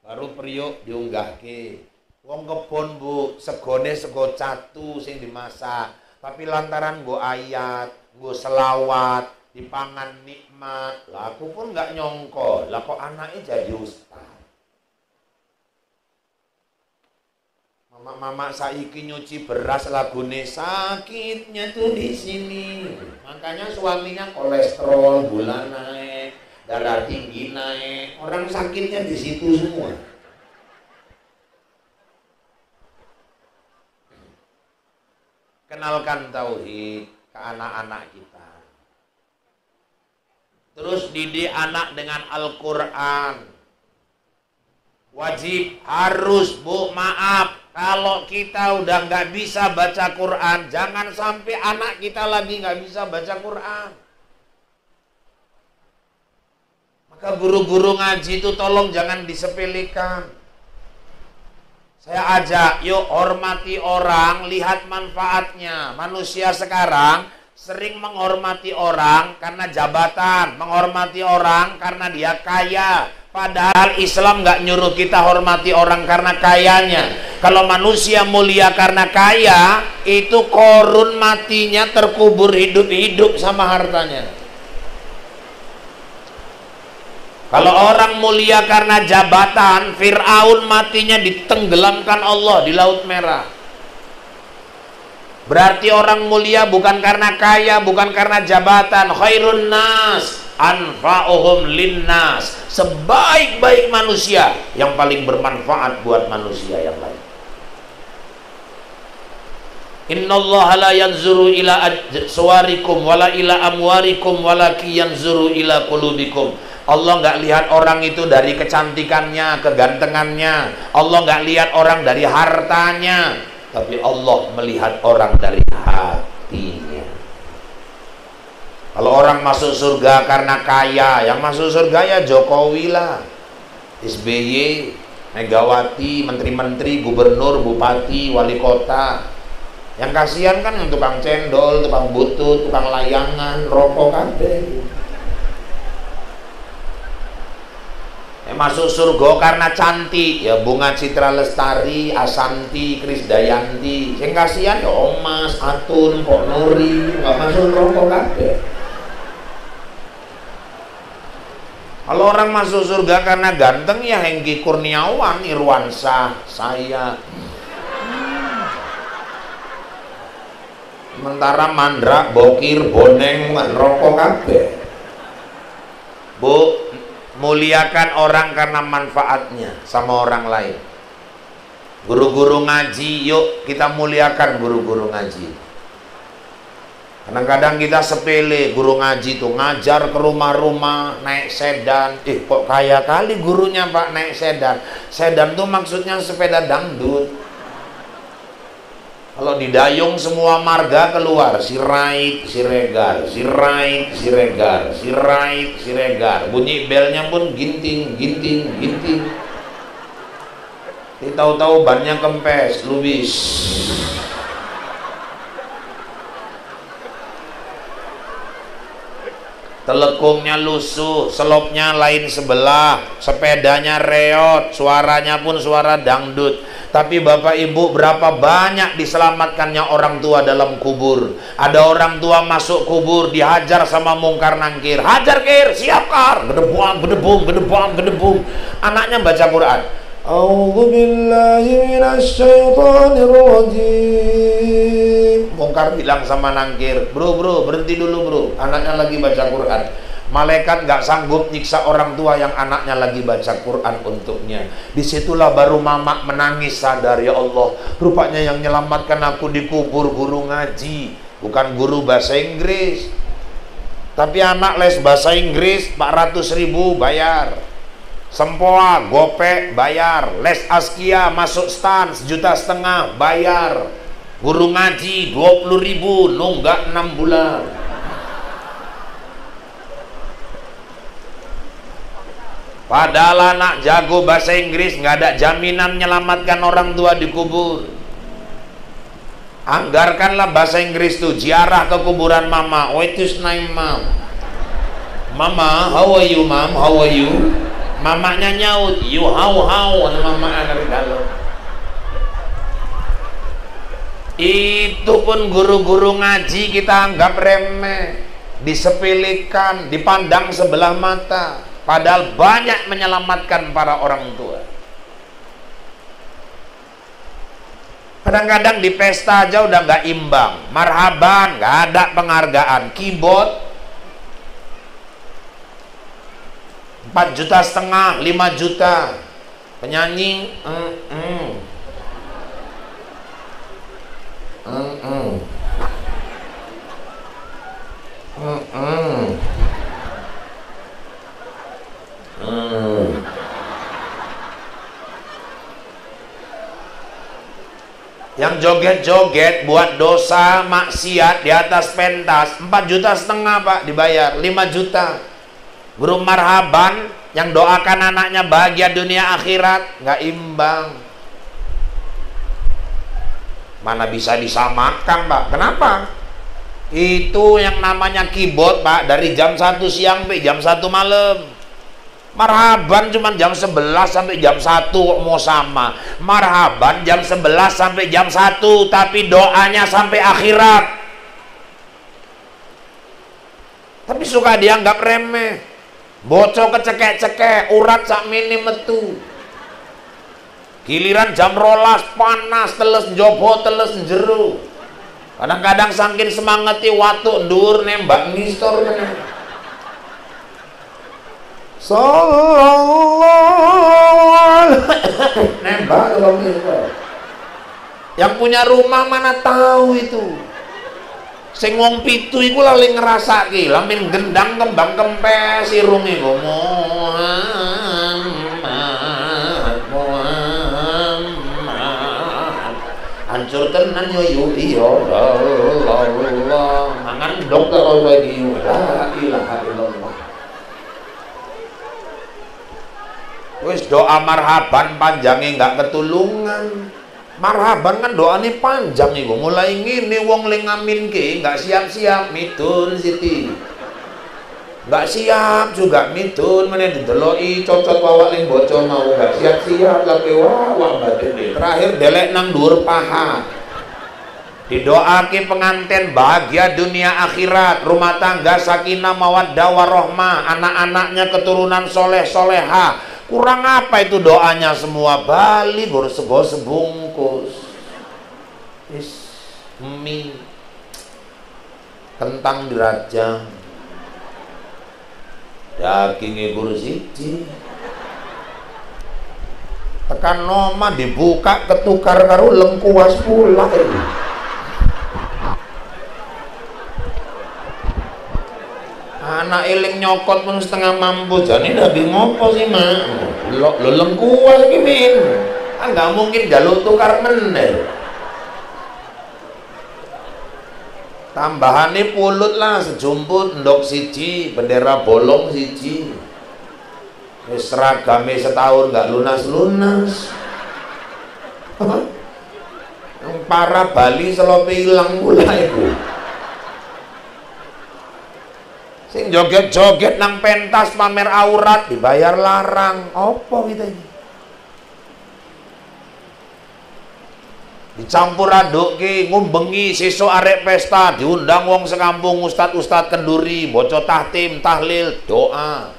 Baru priuk diunggahke. Wong kebon, Bu, segone sego catu sing dimasak. Tapi lantaran gue ayat, gue selawat, dipangan nikmat, lah aku pun nggak nyongko, lah kok anaknya jadi ustaz. Mama saiki nyuci beras lagune sakitnya tuh di sini. Makanya suaminya kolesterol, gula naik, darah tinggi naik, orang sakitnya di situ semua. Kenalkan tauhid ke anak-anak kita. Terus didik anak dengan Al-Quran. Wajib, harus, Bu, maaf, kalau kita udah nggak bisa baca Quran, jangan sampai anak kita lagi nggak bisa baca Quran. Maka guru-guru ngaji itu tolong jangan disepelekan. Saya ajak, yuk hormati orang, lihat manfaatnya. Manusia sekarang sering menghormati orang karena jabatan, menghormati orang karena dia kaya. Padahal Islam nggak nyuruh kita hormati orang karena kayanya. Kalau manusia mulia karena kaya, itu korun matinya terkubur hidup-hidup sama hartanya. Kalau orang mulia karena jabatan, Fir'aun matinya ditenggelamkan Allah di Laut Merah. Berarti orang mulia bukan karena kaya, bukan karena jabatan. Khairun nas anfa'uhum linnas. Sebaik-baik manusia yang paling bermanfaat buat manusia yang lain. Innallaha la yanzuru ila suwarikum wala ila amwarikum walaki yanzuru ila qulubikum. Allah nggak lihat orang itu dari kecantikannya, kegantengannya. Allah nggak lihat orang dari hartanya, tapi Allah melihat orang dari hatinya. Kalau orang masuk surga karena kaya, yang masuk surga ya Jokowi lah, SBY, Megawati, menteri-menteri, gubernur, bupati, wali kota. Yang kasihan kan yang tukang cendol, tukang butut, tukang layangan, rokok kabeh. Masuk surga karena cantik ya Bunga Citra Lestari, Asanti, Krisdayanti. Yang kasihan ya Omas, Atun, Pok Nuri, nggak masuk rokok kabeh. Kalau orang masuk surga karena ganteng ya Hengki Kurniawan, Irwansyah, saya. Sementara Mandra, Bokir, Boneng, rokok kabeh. Bu, muliakan orang karena manfaatnya sama orang lain. Guru-guru ngaji, yuk kita muliakan guru-guru ngaji. Kadang-kadang kita sepele, guru ngaji tuh ngajar ke rumah-rumah naik sedan. Kok kaya kali gurunya Pak naik sedan. Sedan tuh maksudnya sepeda dangdut. Kalau di Dayung semua marga keluar, Sirait, Siregar, Sirait, Siregar, Sirait, Siregar. Bunyi belnya pun ginting, ginting, ginting. Tahu-tahu bannya kempes, lubis. Telekungnya lusuh, selopnya lain sebelah, sepedanya reot, suaranya pun suara dangdut. Tapi Bapak Ibu, berapa banyak diselamatkannya orang tua dalam kubur. Ada orang tua masuk kubur dihajar sama mungkar nangkir. Hajar kir, siap kar, gedebung, gedebung, gedebung, gedebung. Anaknya baca Quran. A'udzu billahi minasyaitonir rajim. Mungkar bilang sama nangkir, bro berhenti dulu bro, anaknya lagi baca Quran. Malaikat nggak sanggup nyiksa orang tua yang anaknya lagi baca Quran untuknya. Disitulah baru mamak menangis sadar, ya Allah, rupanya yang menyelamatkan aku di kubur guru ngaji, bukan guru bahasa Inggris. Tapi anak les bahasa Inggris 400.000 bayar, sempoa gopek bayar, les askia masuk stan 1,5 juta bayar, guru ngaji 20.000 nunggak 6 bulan. Padahal anak jago bahasa Inggris nggak ada jaminan menyelamatkan orang tua di kubur. Anggarkanlah bahasa Inggris tuh, ziarah ke kuburan mama. What is name mom? Mama, how are you mom? How are you? Mamanya nyaut, you how? Mama dari dalam. Itu pun guru-guru ngaji kita anggap remeh, disepelekan, dipandang sebelah mata, padahal banyak menyelamatkan para orang tua. Kadang-kadang di pesta aja udah nggak imbang, marhaban nggak ada penghargaan, keyboard 4,5 juta, 5 juta, penyanyi yang joget-joget buat dosa maksiat di atas pentas 4,5 juta Pak dibayar, 5 juta. Guru marhaban yang doakan anaknya bahagia dunia akhirat, nggak imbang. Mana bisa disamakan Pak? Kenapa? Itu yang namanya keyboard Pak, dari jam 1 siang sampai jam 1 malam. Marhaban cuma jam 11 sampai jam 1 kok mau sama. Marhaban jam 11 sampai jam 1, tapi doanya sampai akhirat. Tapi suka dianggap remeh. Bocor kecekek-cekek, urat sak mini metu. Giliran jam rolas panas, teles njobo, teles njero. Kadang-kadang saking semangati waktu ndur nembak ngistor meneh. Sallallahu nembak kalau ngistor. Yang punya rumah mana tahu itu. Sing wong pitu iku lali ngrasake, lamin gendang kembang kempes irung iku. Hancur tenan yo iya Allah. Mangan ndok karo lagi la ilaha illallah. Wis doa marhaban panjange enggak ketulungan. Marhaban kan doanya panjang iku, mulai ngene wong ling ngaminke enggak siap-siap mitun Siti. Enggak siap juga mitun meneh dideloki cocot wawak ling bocah mau enggak siap-siap lagi wah badhe. Terakhir delek nang dhuwur paha. Didoake pengantin bahagia dunia akhirat, rumah tangga sakinah mawaddah warahmah, anak-anaknya keturunan soleh soleha. Kurang apa itu doanya semua? Bali baru sego sebungkus, mie, kentang dirajang, dagingnya guru siji, tekan noma dibuka ketukar karo lengkuas pula. Anak eling nyokot pun setengah mampu, jadi daging ngopo sih mak? Lo lengkuas gini, nggak mungkin jaluk tukar meneh. Tambahannya pulut lah sejumput, ndok siji, bendera bolong siji. Seragame setahun nggak lunas-lunas. Yang parah Bali selope hilang pula itu. Sing joget-joget nang pentas pamer aurat dibayar larang. Apa kita ini? Dicampur aduk ki ngumbengi sesuk arek pesta diundang wong sekampung ustad-ustad kenduri bocah tahtim tahlil doa.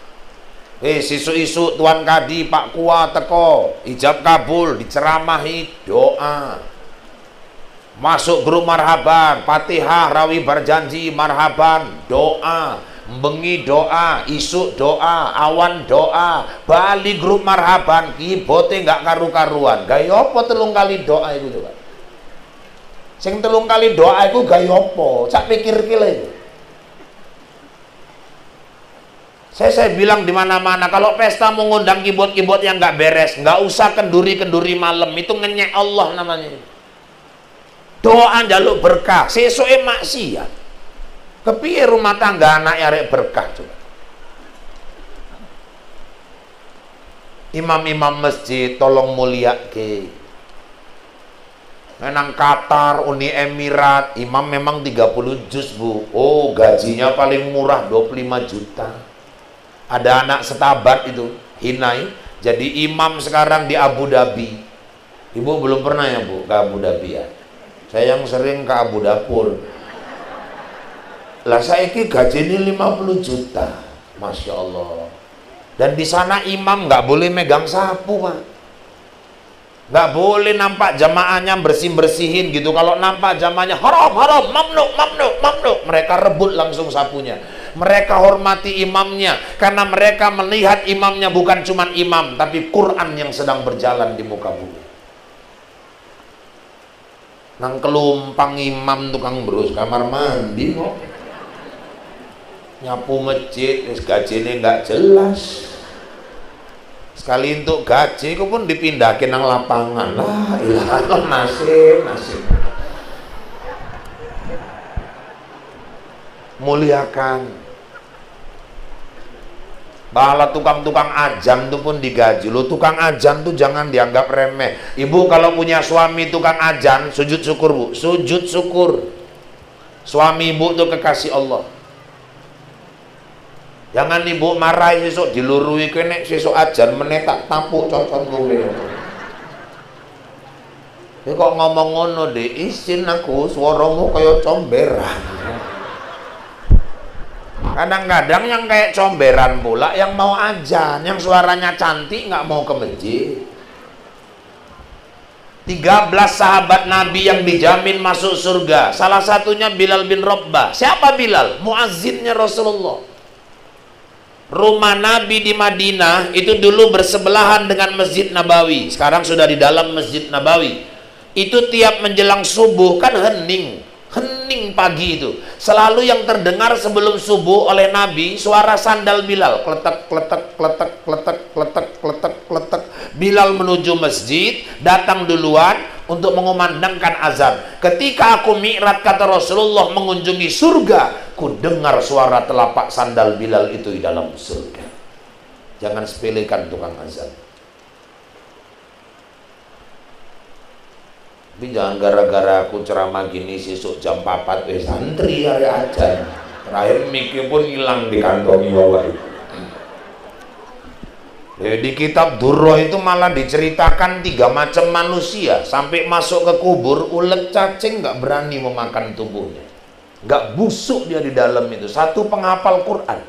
Sesuk-isuk Tuan Kadi Pak Kua teko ijab kabul diceramahi doa. Masuk grup marhaban Fatihah rawi berjanji marhaban doa. Bengi doa, isuk doa, awan doa, bali grup marhaban, kibote nggak karu-karuan. Gaya apa telung kali doa itu coba? Sing telung kali doa itu gaya apa? Cak pikir kira itu. Saya bilang di mana-mana kalau pesta mengundang keyboard yang nggak beres, nggak usah kenduri-kenduri malam, itu ngenyek Allah namanya. Doa jaluk berkah, sesuai maksiat. Kepiye rumah tangga anak arek berkah coba. Imam-imam masjid tolong mulyake. Nang Qatar, Uni Emirat, imam memang 30 juz bu. Oh gajinya paling murah 25 juta. Ada anak setabat itu, Hinai, jadi imam sekarang di Abu Dhabi. Ibu belum pernah ya bu ke Abu Dhabi ya? Saya yang sering ke Abu Dapur. Lah saiki gajine 50 juta. Masya Allah. Dan di sana imam nggak boleh megang sapu, Pak. Nggak boleh nampak jamaahnya bersih-bersihin gitu. Kalau nampak jamaahnya haram, haram, mamnu, mamnu, mamnu, mereka rebut langsung sapunya. Mereka hormati imamnya karena mereka melihat imamnya bukan cuma imam, tapi Quran yang sedang berjalan di muka bumi. Nang kelumpang imam tukang berus kamar mandi kok. Nyapu masjid, gajinya nggak jelas. Sekali untuk gaji, kok pun dipindahin nang lapangan. Lah, ilah, nasib. Muliakan. Bala tukang-tukang ajan tuh pun digaji. Lo tukang ajan tuh jangan dianggap remeh. Ibu kalau punya suami tukang ajan, sujud syukur, Bu. Sujud syukur. Suami ibu tuh kekasih Allah. Jangan ibu marah sesuk dilurui kene sesuk ajan meneh tak tapuk cocok kowe. Ya kok ngomong ngono deh, isin aku suaramu kaya comberan. Kadang-kadang yang kayak comberan pula yang mau ajan, yang suaranya cantik nggak mau ke masjid. 13 sahabat Nabi yang dijamin masuk surga. Salah satunya Bilal bin Rabbah. Siapa Bilal? Muazzinnya Rasulullah. Rumah Nabi di Madinah itu dulu bersebelahan dengan Masjid Nabawi. Sekarang sudah di dalam Masjid Nabawi. Itu tiap menjelang subuh kan hening pagi itu. Selalu yang terdengar sebelum subuh oleh Nabi suara sandal Bilal, kletek kletek kletek kletek kletek kletek kletek. Bilal menuju masjid, datang duluan untuk mengumandangkan azan. Ketika aku mi'raj, kata Rasulullah, mengunjungi surga, ku dengar suara telapak sandal Bilal itu di dalam surga. Jangan sepelekan tukang azan. Tapi jangan gara-gara aku ceramah gini sesuk jam 4 santri hari ajan. Terakhir mikir pun hilang di kantong bawah itu. Di kitab Durrah itu malah diceritakan 3 macam manusia. Sampai masuk ke kubur, ulet cacing nggak berani memakan tubuhnya. Nggak busuk dia di dalam itu. Satu penghafal Quran.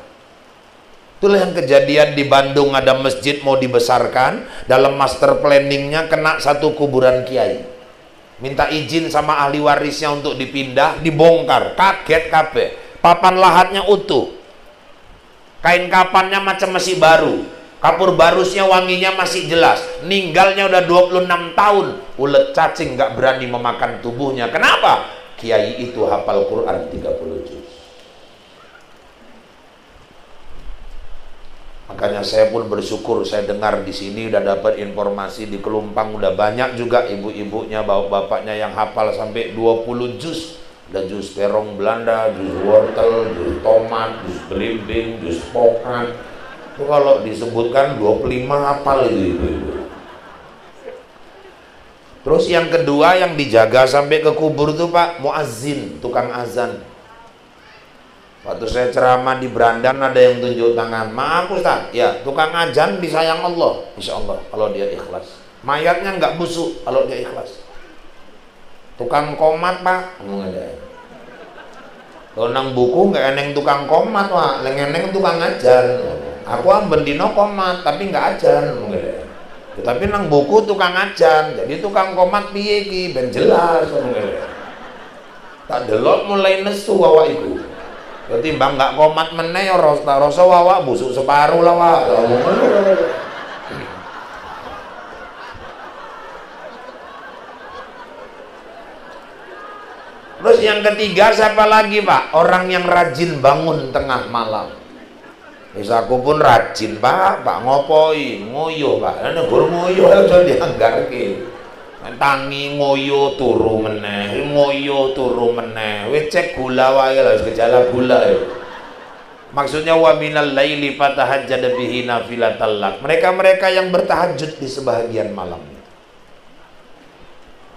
Itulah yang kejadian di Bandung, ada masjid mau dibesarkan. Dalam master planningnya kena satu kuburan kiai. Minta izin sama ahli warisnya untuk dipindah, dibongkar. Kaget kabeh. Papan lahatnya utuh. Kain kapannya macam masih baru. Kapur barusnya wanginya masih jelas. Ninggalnya udah 26 tahun. Ulet cacing nggak berani memakan tubuhnya. Kenapa? Kiai itu hafal Quran 30 juz. Makanya saya pun bersyukur, saya dengar di sini udah dapat informasi di Kelumpang udah banyak juga ibu-ibunya, bapak-bapaknya yang hafal sampai 20 juz. Ada juz terong Belanda, juz wortel, juz tomat, juz belimbing, juz pokat. Itu kalau disebutkan 25 hafal itu ibu-ibu. Terus yang kedua yang dijaga sampai ke kubur itu Pak, muazzin, tukang azan. Waktu saya ceramah di Brandan ada yang tunjuk tangan, maaf Ustaz, ya tukang azan disayang Allah, insya Allah kalau dia ikhlas. Mayatnya nggak busuk kalau dia ikhlas. Tukang komat Pak, kalau nang buku nggak eneng tukang komat Pak, eneng tukang azan. Aku bendino komat tapi nggak ajan, tapi nang buku tukang ajan, jadi tukang komat piye ki ben jelas. Tak delok mulai nesu awak iku. Berarti bang nggak komat meneh ya rasa awak busuk separuh lah wak. Terus yang ketiga siapa lagi Pak? Orang yang rajin bangun tengah malam. Bisa aku pun rajin Pak ngopoi, ngoyo Pak. Ini gur ngoyo aja dianggarke. Tangi ngoyo turu meneh, ngoyo turu meneh. Wis cek gula wae lah, gejala gula ya. Maksudnya wa minal laili fatahajjad bihi nafilatal lak. Mereka-mereka yang bertahajud di sebahagian malam.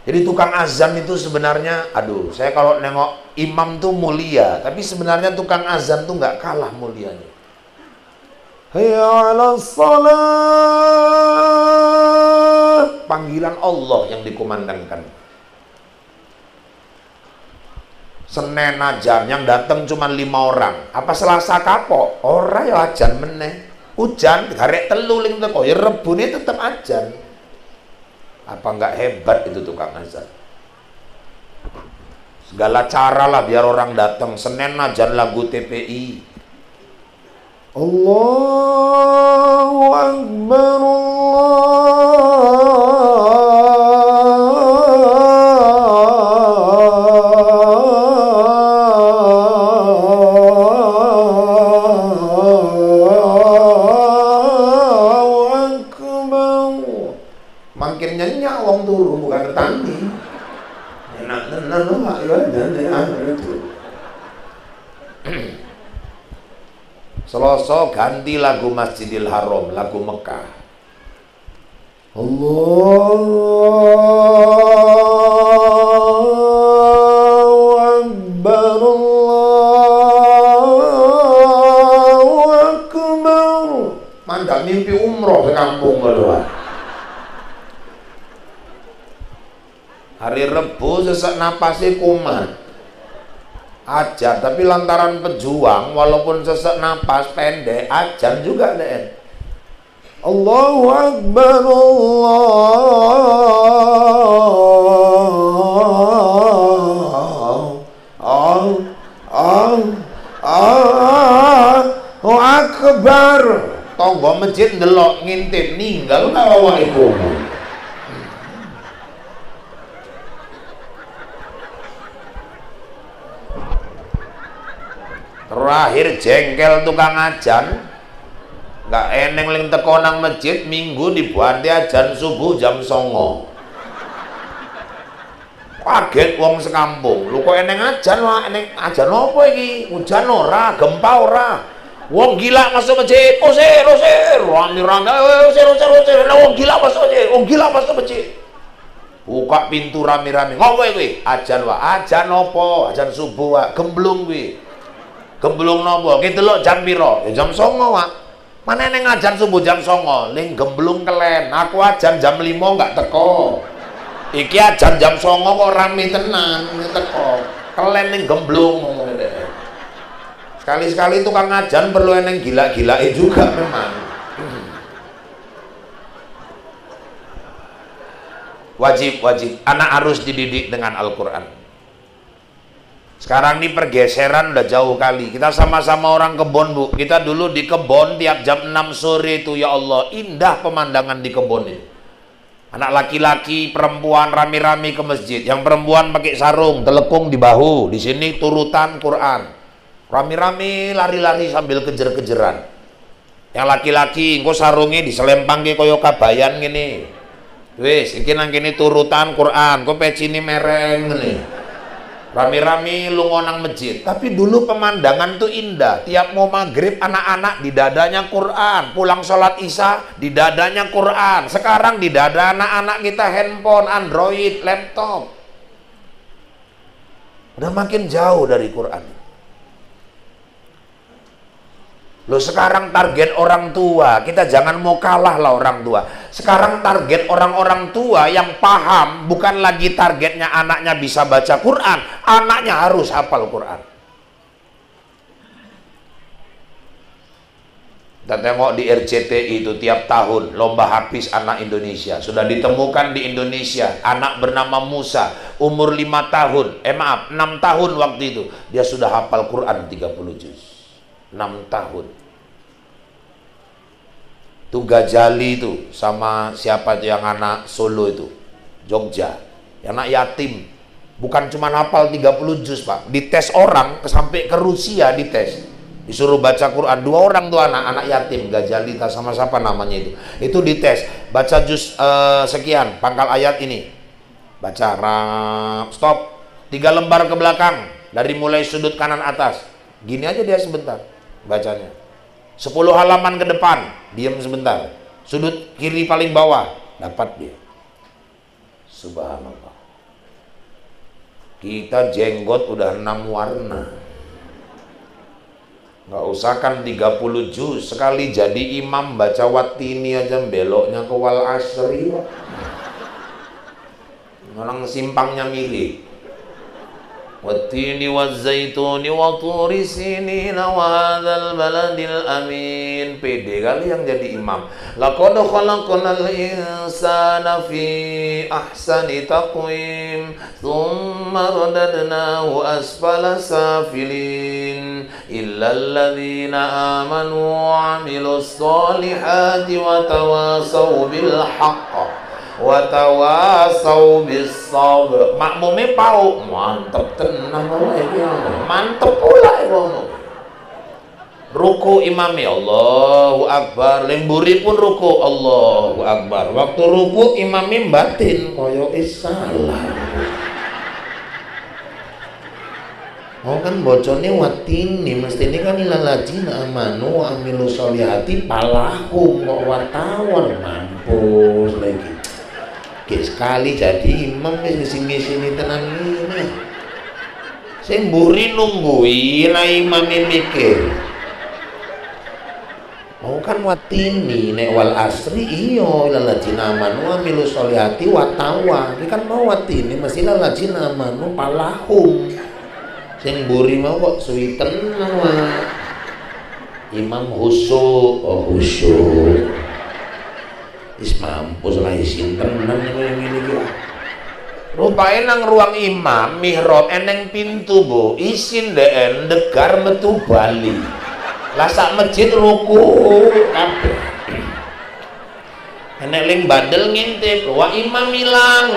Jadi tukang azan itu sebenarnya, aduh, saya kalau nengok imam tuh mulia, tapi sebenarnya tukang azan tuh nggak kalah mulianya. Hayya 'alas shalah, panggilan Allah yang dikumandangkan. Senin ajan, yang datang cuma 5 orang. Apa Selasa kapok? Ora ya ajan meneh. Hujan, garek telu ling teko, ya Rebune tetep ajan. Apa enggak hebat itu tukang azan? Segala cara lah biar orang datang. Senin ajan lagu TPI. Allahu Akbar, makin nyenyak wong turu bukan tani. Enak tenan lho Pak itu. Selasa ganti lagu Masjidil Haram, lagu Mekah. Allahu Akbar, Allahu Akbar. Mandak mimpi umroh ke kampung kedua. Hari Rebu sesak napasnya kumat ajar, tapi lantaran pejuang walaupun sesak napas pendek ajar juga deh. Allahu Akbar, Allahu Akbar. Tonggo masjid ndelok ngintip ninggal awak iku. Terakhir jengkel tukang ajan, nggak eneng ling teko nang masjid minggu dibuati ajan subuh jam 09.00. Kaget wong sekampung, lu kok eneng ajan, wah eneng ajan apa iki? Hujan ora, gempa ora. Wong gila masuk masjid, usir, rame-rame, usir, wong gila masuk masjid, wong gila masuk masjid. Buka pintu rame-rame, ngopo kuwi? Ajan wah, ajan apa? Ajan subuh wah, gemblung kuwi. Gemblung nopo? Ki delok jam piro? Ya jam 09.00, Pak. Mana neng ajan subuh jam 09.00, ling gemblung kelen. Aku ajan jam 5 nggak teko. Iki ajan jam 09.00 kok rame tenan teko. Kelen ning gemblung. Sekali-sekali tukang ajan perlu eneng gila-gilae juga memang. Wajib anak harus dididik dengan Al-Qur'an. Sekarang ini pergeseran udah jauh kali. Kita sama-sama orang kebon, Bu. Kita dulu di kebon tiap jam 6 sore itu, ya Allah, indah pemandangan di kebon ini. Anak laki-laki, perempuan rame-rame ke masjid. Yang perempuan pakai sarung, telekung di bahu. Di sini turutan Quran. Rame-rame lari-lari sambil kejer-kejeran. Yang laki-laki, engko sarungnya diselempang ke koyo kabayan gini. Wis, iki nang kene turutan Quran, kok pecine mereng ngene. Rame-rame lunga nang masjid. Tapi dulu pemandangan tuh indah. Tiap mau maghrib anak-anak di dadanya Quran, pulang sholat isya di dadanya Quran. Sekarang di dada anak-anak kita handphone, Android, laptop. Udah makin jauh dari Quran. Loh, sekarang target orang tua, kita jangan mau kalah lah orang tua. Sekarang target orang-orang tua yang paham, bukan lagi targetnya anaknya bisa baca Quran, anaknya harus hafal Quran. Kita tengok di RCTI itu tiap tahun lomba hafiz anak Indonesia. Sudah ditemukan di Indonesia anak bernama Musa, umur 5 tahun, 6 tahun waktu itu, dia sudah hafal Quran 30 juz. 6 tahun. Itu Gajali itu sama siapa itu yang anak Solo itu, Jogja, anak yatim, bukan cuma hafal 30 juz, Pak, dites orang sampai ke Rusia, dites, disuruh baca Quran. 2 orang tuh anak yatim, Gajali sama siapa namanya itu dites, baca juz sekian, pangkal ayat ini, baca stop, 3 lembar ke belakang dari mulai sudut kanan atas, gini aja dia sebentar bacanya. 10 halaman ke depan, diam sebentar. Sudut kiri paling bawah, dapat dia. Subhanallah. Kita jenggot udah 6 warna. Nggak usah kan 30 juz. Sekali jadi imam baca watini aja beloknya ke wal asri. Orang simpangnya milih. wattini wazzaituni wa turi sinin wa hadzal baladil amin. Pede kali yang jadi imam. Laqad khalaqnal insana fi ahsani taqwim thumma radadnahu asfala safilin illal ladzina amanu wa 'amilus solihati wa tawasaw bil haqq wa tawasaw bis sabr. Makmume pau mantep tenan iki. Mantep pula ngono. Ruku imami Allahu Akbar, lemburi pun ruku Allahu Akbar. Waktu ruku imami batin koyo salah. Oh kan bocone watini mestine kan ilalajina amanu wa amilu sholihati palahum kok wartawan mampus lagi. Sekali jadi imam ngisi-ngisi tenan ini. Sing mburi nungguin lah imam mikir. Mau kan watini nek wal asri iyo lalajina amanu amilu sholihati watawa. Ini kan mau watini mesti lalajina amanu palahum. Sing mburi mau kok suwi tenan. Imam khusyuk, khusyuk. Is mampus lah isin tenan yang ini gitu. Rupanya nang ruang imam mihrab eneng pintu bu, isin deen degar metu bali. Lah sak masjid ruku kabeh. Enek ling bandel ngintip, wa imam ilang.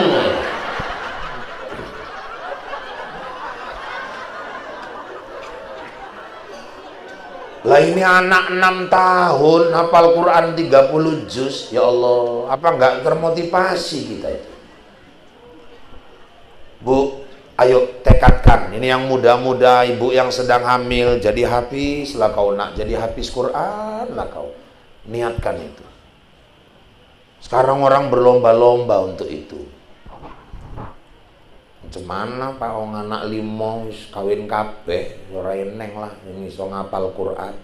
Lah ini anak 6 tahun hafal Quran 30 juz. Ya Allah, apa enggak termotivasi kita itu? Bu, ayo tekadkan. Ini yang muda-muda, ibu yang sedang hamil, jadi hafiz lah kau nak jadi hafiz Quran lah kau. Niatkan itu. Sekarang orang berlomba-lomba untuk itu. Cuman Pak wong anak 5 kawin kabeh ora eneng lah yang iso ngapal Quran.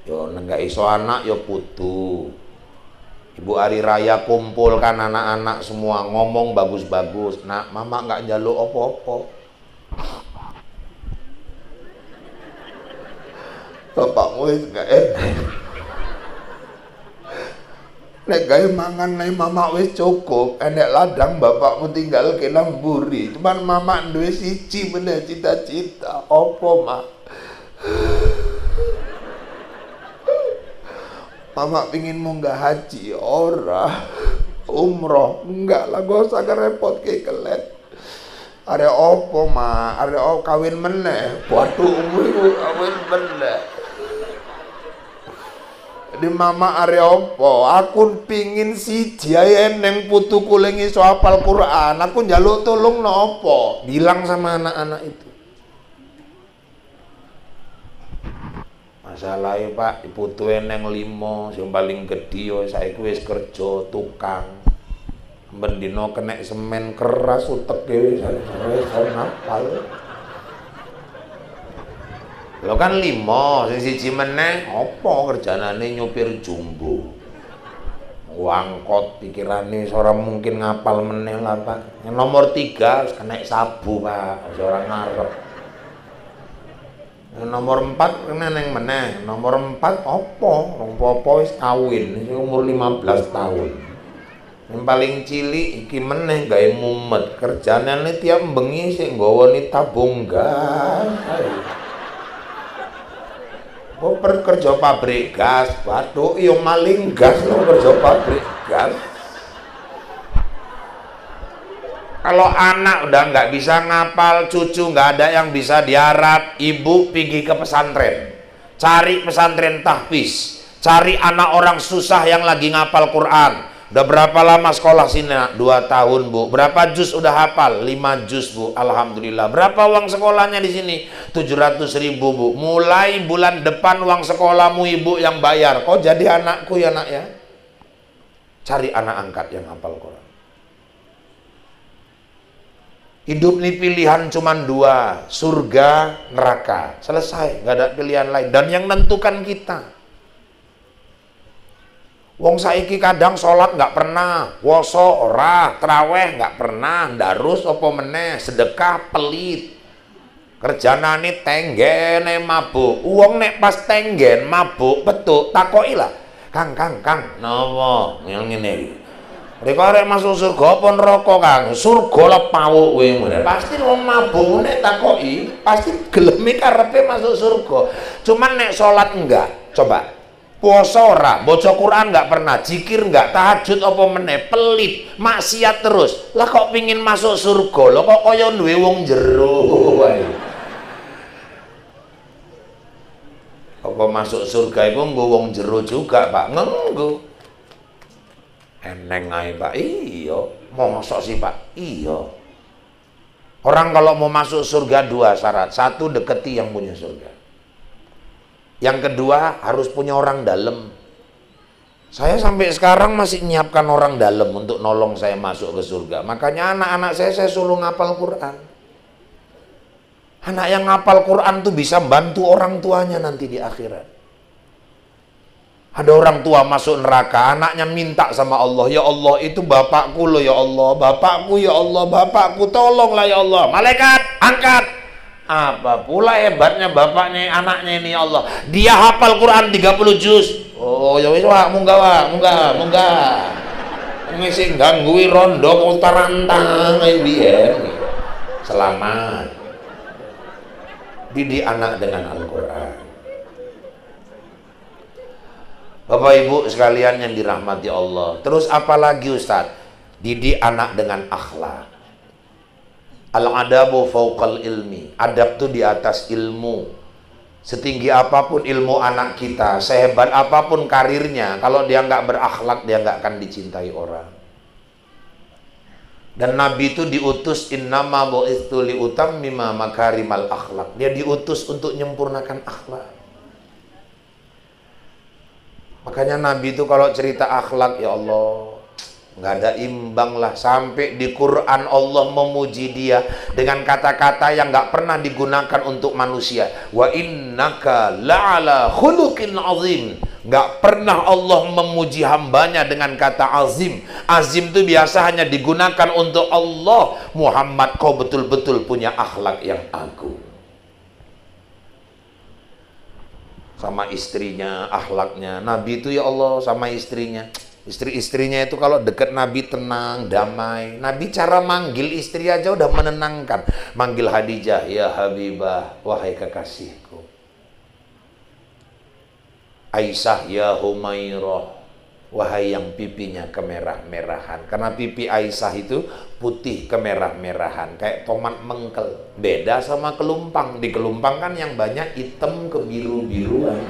Yo nek gak iso anak yo putu. Ibu hari raya kumpulkan anak-anak semua ngomong bagus-bagus. Nak, mama gak njaluk apa-apa. Bapakmu wis gak eneng. Nek gawe mangan nek mama wis cukup, enek ladang bapakmu tinggal kenang buri. Cuman mama duwe siji meneh cita-cita. Opo, Mak? Mama pingin munggah haji ora. Umroh enggak lah, gak usah repot ke kelet. Are opo, Mak? Are kawin meneh. Waduh, umurku kawin meneh. Di mama are opo, aku pingin siji ae neng putuku leng iso hafal Quran. Aku njaluk tolong no opo? Bilang sama anak-anak itu. Masalahnya Pak, putu neng 5, sing paling gedhi yo saiki wis kerja tukang. Bendino kena semen keras uteke wis hafal. Lo kan 5, sing siji meneh apa kerjanane nyupir jumbo. Wangkot pikirane ora mungkin ngapal meneh lah, Pak. Yang nomor 3 kena sabu, Pak. Ora ngarep. Yang nomor 4 kena neng meneh. Nomor 4 apa? Wong apa wis kawin, umur 15 tahun. Yang paling cilik iki meneh gawe mumet. Kerjanane tiap bengi sing nggawani tabung gas. Oh, kerja pabrik gas, waduh, iyo maling gas lo kerja pabrik gas. Kalau anak udah nggak bisa ngapal, cucu nggak ada yang bisa diharap, ibu pergi ke pesantren, cari pesantren tahfiz, cari anak orang susah yang lagi ngapal Quran. Udah berapa lama sekolah sini? 2 tahun, Bu. Berapa juz udah hafal? 5 juz, Bu. Alhamdulillah. Berapa uang sekolahnya di sini? 700.000, Bu. Mulai bulan depan uang sekolahmu ibu yang bayar. Kok jadi anakku ya, Nak ya? Cari anak angkat yang hafal Quran. Hidup ini pilihan cuma 2, surga, neraka. Selesai, nggak ada pilihan lain. Dan yang nentukan kita. Wong saiki kadang sholat nggak pernah, woso ora, traweh nggak pernah, darus opo meneh, sedekah pelit. Kerjanane tenggene mabuk. Wong nek pas tenggen mabuk petuk takoki lah. Kang, napa ngene iki? Mereka arek masuk surga apa neraka, Kang? Surga lah pawuk kowe. Pasti wong mabuk nek takoki, pasti geleme karepe masuk surga. Cuman nek salat enggak. Coba. Puasa ora, baca Quran enggak pernah, zikir enggak, tahajud apa meneh, pelit, maksiat terus. Lah kok pingin masuk surga? Lah kok kaya duwe wong jero wae. Apa masuk surga iku nggo wong jero juga, Pak? Ngenggo. Eneng ae, Pak. Iya, mosok sih, Pak? Iya. Orang kalau mau masuk surga dua syarat. Satu, deketi yang punya surga. Yang kedua, harus punya orang dalam. Saya sampai sekarang masih menyiapkan orang dalam untuk nolong saya masuk ke surga. Makanya anak-anak saya suruh ngapal Quran. Anak yang ngapal Quran tuh bisa bantu orang tuanya nanti di akhirat. Ada orang tua masuk neraka, anaknya minta sama Allah, ya Allah itu bapakku loh ya Allah, bapakku ya Allah, bapakku tolonglah ya Allah. Malaikat, angkat. Apa pula hebatnya bapaknya anaknya ini ya Allah. Dia hafal Quran 30 juz. Oh ya wis Wak, munggah. Ngisi ganggui rondo utarantang biyen. Selamat. Didik anak dengan Al-Quran. Bapak Ibu sekalian yang dirahmati Allah. Terus apalagi Ustaz? Didik anak dengan akhlak. Al-adabu fauqal ilmi. Adab itu di atas ilmu. Setinggi apapun ilmu anak kita, sehebat apapun karirnya, kalau dia nggak berakhlak, dia nggak akan dicintai orang. Dan Nabi itu diutus innama bu'itsu liutammima makarimal akhlak. Dia diutus untuk menyempurnakan akhlak. Makanya Nabi itu kalau cerita akhlak, ya Allah, nggak ada imbang lah. Sampai di Quran Allah memuji dia dengan kata-kata yang nggak pernah digunakan untuk manusia. Wa innaka la'ala khuluqin azim. Nggak pernah Allah memuji hambanya dengan kata azim. Azim itu biasa hanya digunakan untuk Allah. Muhammad, kau betul-betul punya akhlak yang agung. Sama istrinya, akhlaknya. Nabi itu ya Allah sama istrinya. Istri-istrinya itu kalau deket Nabi tenang, damai. Nabi cara manggil istri aja udah menenangkan. Manggil Khadijah, ya Habibah, wahai kekasihku. Aisyah, ya Humairah, wahai yang pipinya kemerah-merahan. Karena pipi Aisyah itu putih kemerah-merahan, kayak tomat mengkel. Beda sama kelumpang. Di kelumpang kan yang banyak hitam kebiru-biruan.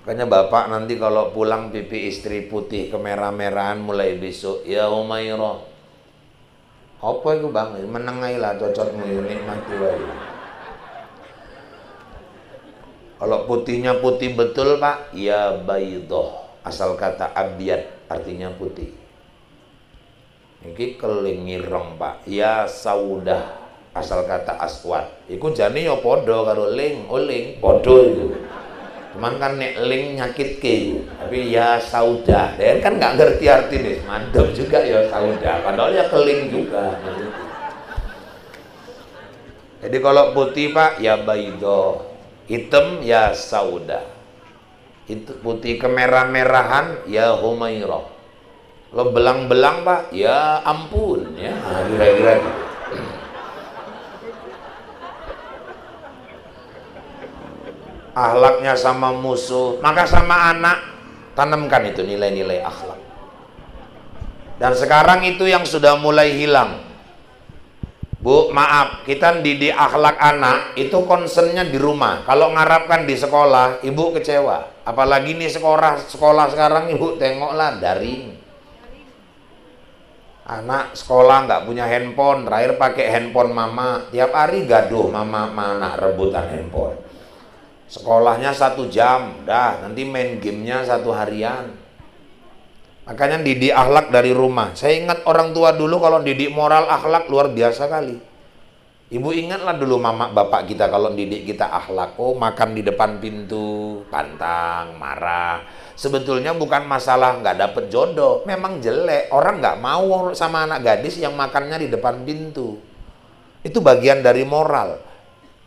Makanya bapak nanti kalau pulang pipi istri putih kemerah-merahan mulai besok, ya Umairah. Apa itu bang? Menengai lah cocokmu nikmati wae. Kalau putihnya putih betul pak, ya baydoh. Asal kata abyad artinya putih. Ini keling ngirong pak, ya saudah. Asal kata aswad. Iku jane ya podo karo ling, oling, podo itu. Cuman kan nek ling nyakit ke, tapi ya saudah, dan kan nggak ngerti arti nih, mantap juga ya saudah, padahal ya keling juga. Jadi kalau putih pak ya baido, hitam ya saudah, itu putih kemerah-merahan ya Humairah, lo belang-belang pak ya ampun ya, kira-kira gitu. Akhlaknya sama musuh, maka sama anak tanamkan itu nilai-nilai akhlak. Dan sekarang itu yang sudah mulai hilang. Bu, maaf, kita didik akhlak anak itu concernnya di rumah. Kalau ngarapkan di sekolah, ibu kecewa. Apalagi nih sekolah sekarang ibu tengoklah daring. Anak sekolah nggak punya handphone, terakhir pakai handphone mama. Tiap hari gaduh mama anak rebutan handphone. Sekolahnya 1 jam, dah nanti main gamenya 1 harian. Makanya didik akhlak dari rumah. Saya ingat orang tua dulu kalau didik moral akhlak luar biasa kali. Ibu ingatlah dulu mama bapak kita kalau didik kita akhlak. Oh, makan di depan pintu, pantang, marah. Sebetulnya bukan masalah nggak dapet jodoh, memang jelek. Orang nggak mau sama anak gadis yang makannya di depan pintu. Itu bagian dari moral.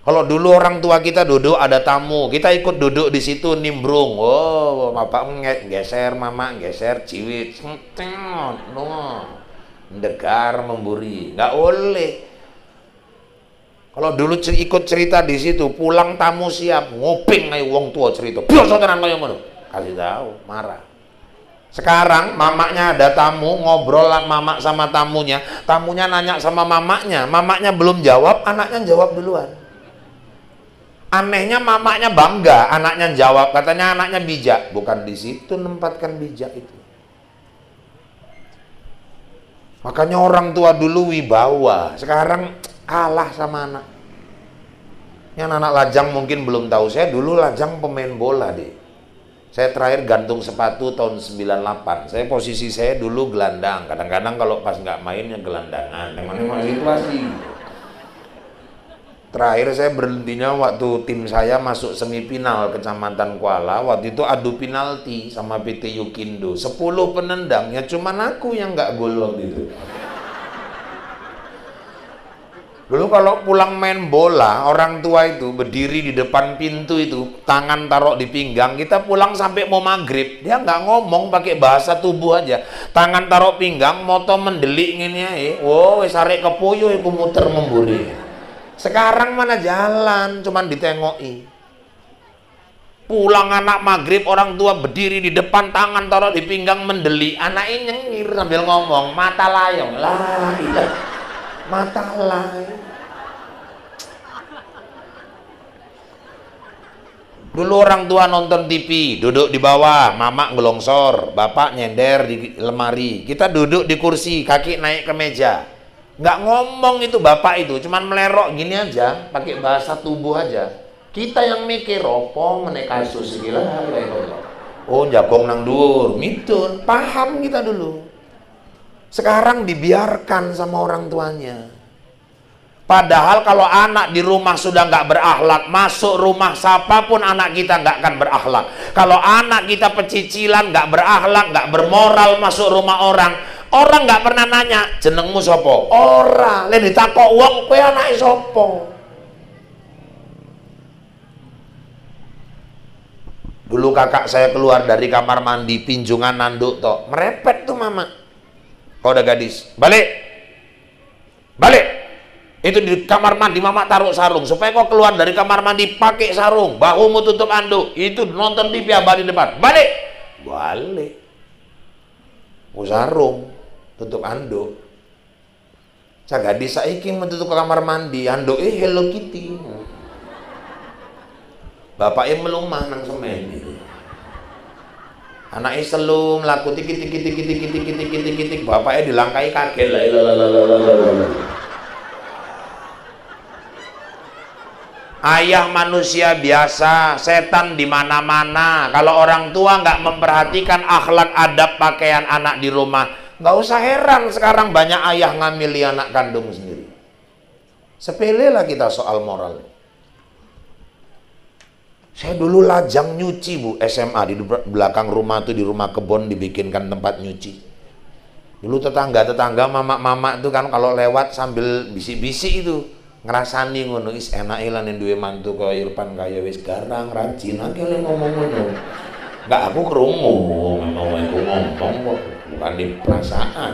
Kalau dulu orang tua kita duduk ada tamu, kita ikut duduk di situ nimbrung. Oh, bapak geser, mama geser, ciwit, no, mendegar, memburi, nggak boleh. Kalau dulu ikut cerita di situ, pulang tamu siap, ngoping ayo wong tua cerita. Biasa tenan kaya ngono. Kasih tahu, marah. Sekarang mamaknya ada tamu, ngobrol mama sama tamunya nanya sama mamaknya belum jawab, anaknya jawab duluan. Anehnya mamaknya bangga, anaknya jawab, katanya anaknya bijak. Bukan di situ menempatkan bijak itu. Makanya orang tua dulu wibawa, sekarang kalah sama anak. Yang anak lajang mungkin belum tahu, saya dulu lajang pemain bola deh. Saya terakhir gantung sepatu tahun 98. Posisi saya dulu gelandang. Kadang-kadang kalau pas nggak mainnya gelandangan. Emang situasi. Terakhir saya berhentinya waktu tim saya masuk semifinal Kecamatan Kuala. Waktu itu adu penalti sama PT Yukindo. 10 penendang, ya cuman aku yang nggak gol waktu itu. Dulu kalau pulang main bola, orang tua itu berdiri di depan pintu itu, tangan taruh di pinggang, kita pulang sampai mau maghrib, dia nggak ngomong, pakai bahasa tubuh aja. Tangan taruh pinggang, moto mendelik ngene ae. Wow, wis arek kepuyo iku muter memburi. Sekarang mana jalan, cuman ditengoki. Pulang anak maghrib, orang tua berdiri di depan, tangan taruh di pinggang mendelik. Anaknya nyengir sambil ngomong, mata layong. Lah, iya. Mata lain. Dulu orang tua nonton TV, duduk di bawah, mama ngelongsor, bapak nyender di lemari. Kita duduk di kursi, kaki naik ke meja. Nggak ngomong itu bapak itu, cuman melerok gini aja, pakai bahasa tubuh aja. Kita yang mikir, opo menek kasus gila. Oh, jagong nang dhuwur, mitun, paham kita dulu. Sekarang dibiarkan sama orang tuanya. Padahal kalau anak di rumah sudah nggak berakhlak, masuk rumah siapapun anak kita nggak akan berakhlak. Kalau anak kita pecicilan, nggak berakhlak, nggak bermoral, masuk rumah orang nggak pernah nanya, jenengmu sopo? Ora, len ditakok wong, kowe anake sopo? Dulu kakak saya keluar dari kamar mandi, pinjungan nanduk tok, merepet tuh mama. Kau udah gadis, balik. Itu di kamar mandi mama taruh sarung supaya kau keluar dari kamar mandi pakai sarung, bahumu tutup anduk. Itu nonton TV abah di depan, balik. Oh, sarung tutup anduk. Gadis saiki menutup kamar mandi, anduk Hello Kitty. Bapaknya melumah nang semen gitu. Anaknya selum laku tik, bapaknya dilangkai kaget lah. Ayah manusia biasa, setan di mana-mana. Kalau orang tua nggak memperhatikan akhlak adab pakaian anak di rumah, nggak usah heran sekarang banyak ayah ngamili anak kandung sendiri. Sepele lah kita soal moral. Saya dulu lajang nyuci bu, SMA di belakang rumah tuh, di rumah kebon dibikinkan tempat nyuci. Dulu tetangga mama itu kan kalau lewat sambil bisik-bisik itu ngerasani ngono, is enak lan duwe mantu kaya Irfan kaya wis garang rajin akeh ngomong ngono. Enggak, aku krungu ngomong kok, bukan di perasaan.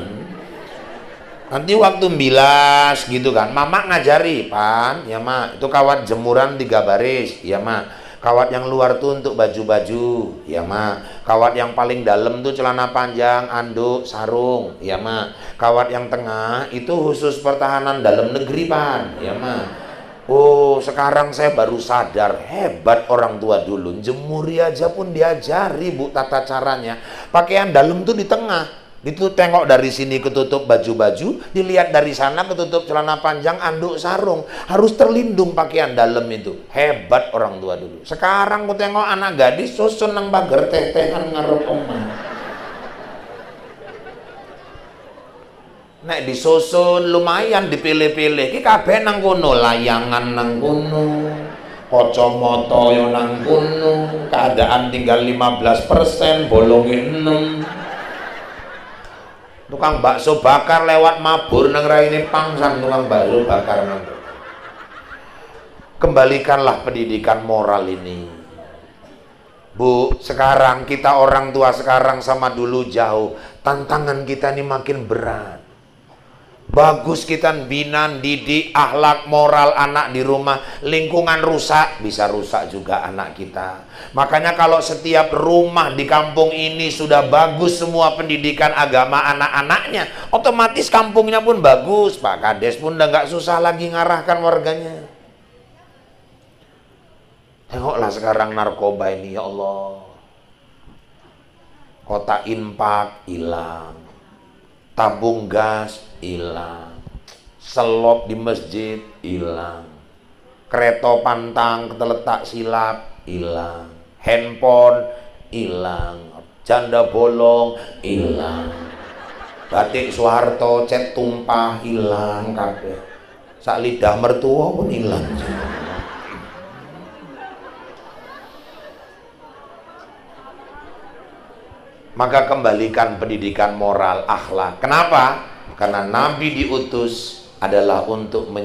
Nanti waktu bilas gitu kan, mama ngajari, Pan, ya mak, itu kawat jemuran 3 baris, ya mak. Kawat yang luar tuh untuk baju-baju, ya mak. Kawat yang paling dalam tuh celana panjang, anduk, sarung, ya mak. Kawat yang tengah itu khusus pertahanan dalam negeri, Pan, ya mak. Oh, sekarang saya baru sadar, hebat orang tua dulu. Jemuri aja pun diajari bu tata caranya. Pakaian dalam tuh di tengah. Itu tengok dari sini ketutup baju-baju, dilihat dari sana ketutup celana panjang, anduk, sarung. Harus terlindung pakaian dalam itu. Hebat orang tua dulu. Sekarang aku tengok anak gadis susun nang pagar teh-tehan ngarep omah. Nek disusun lumayan dipilih-pilih. Ki kabeh nang kono, layangan nang kono, kacamata yo nang kono, keadaan tinggal 15%, bolonge 6. Tukang bakso bakar lewat mabur nang raine pangsan, tukang bakso bakar nang. Kembalikanlah pendidikan moral ini. Bu, sekarang kita orang tua sekarang sama dulu jauh. Tantangan kita ini makin berat. Bagus kita bina, didik, akhlak, moral anak di rumah. Lingkungan rusak, bisa rusak juga anak kita. Makanya kalau setiap rumah di kampung ini sudah bagus semua pendidikan agama anak-anaknya, otomatis kampungnya pun bagus. Pak Kades pun udah nggak susah lagi ngarahkan warganya. Tengoklah sekarang narkoba ini, ya Allah. Kota infak hilang, tabung gas hilang, selop di masjid hilang, kereta pantang keteletak silap hilang, handphone hilang, janda bolong hilang, batik Soeharto cet tumpah hilang kabeh, sak lidah mertua pun hilang. Maka kembalikan pendidikan moral, akhlak. Kenapa? Karena Nabi diutus adalah untuk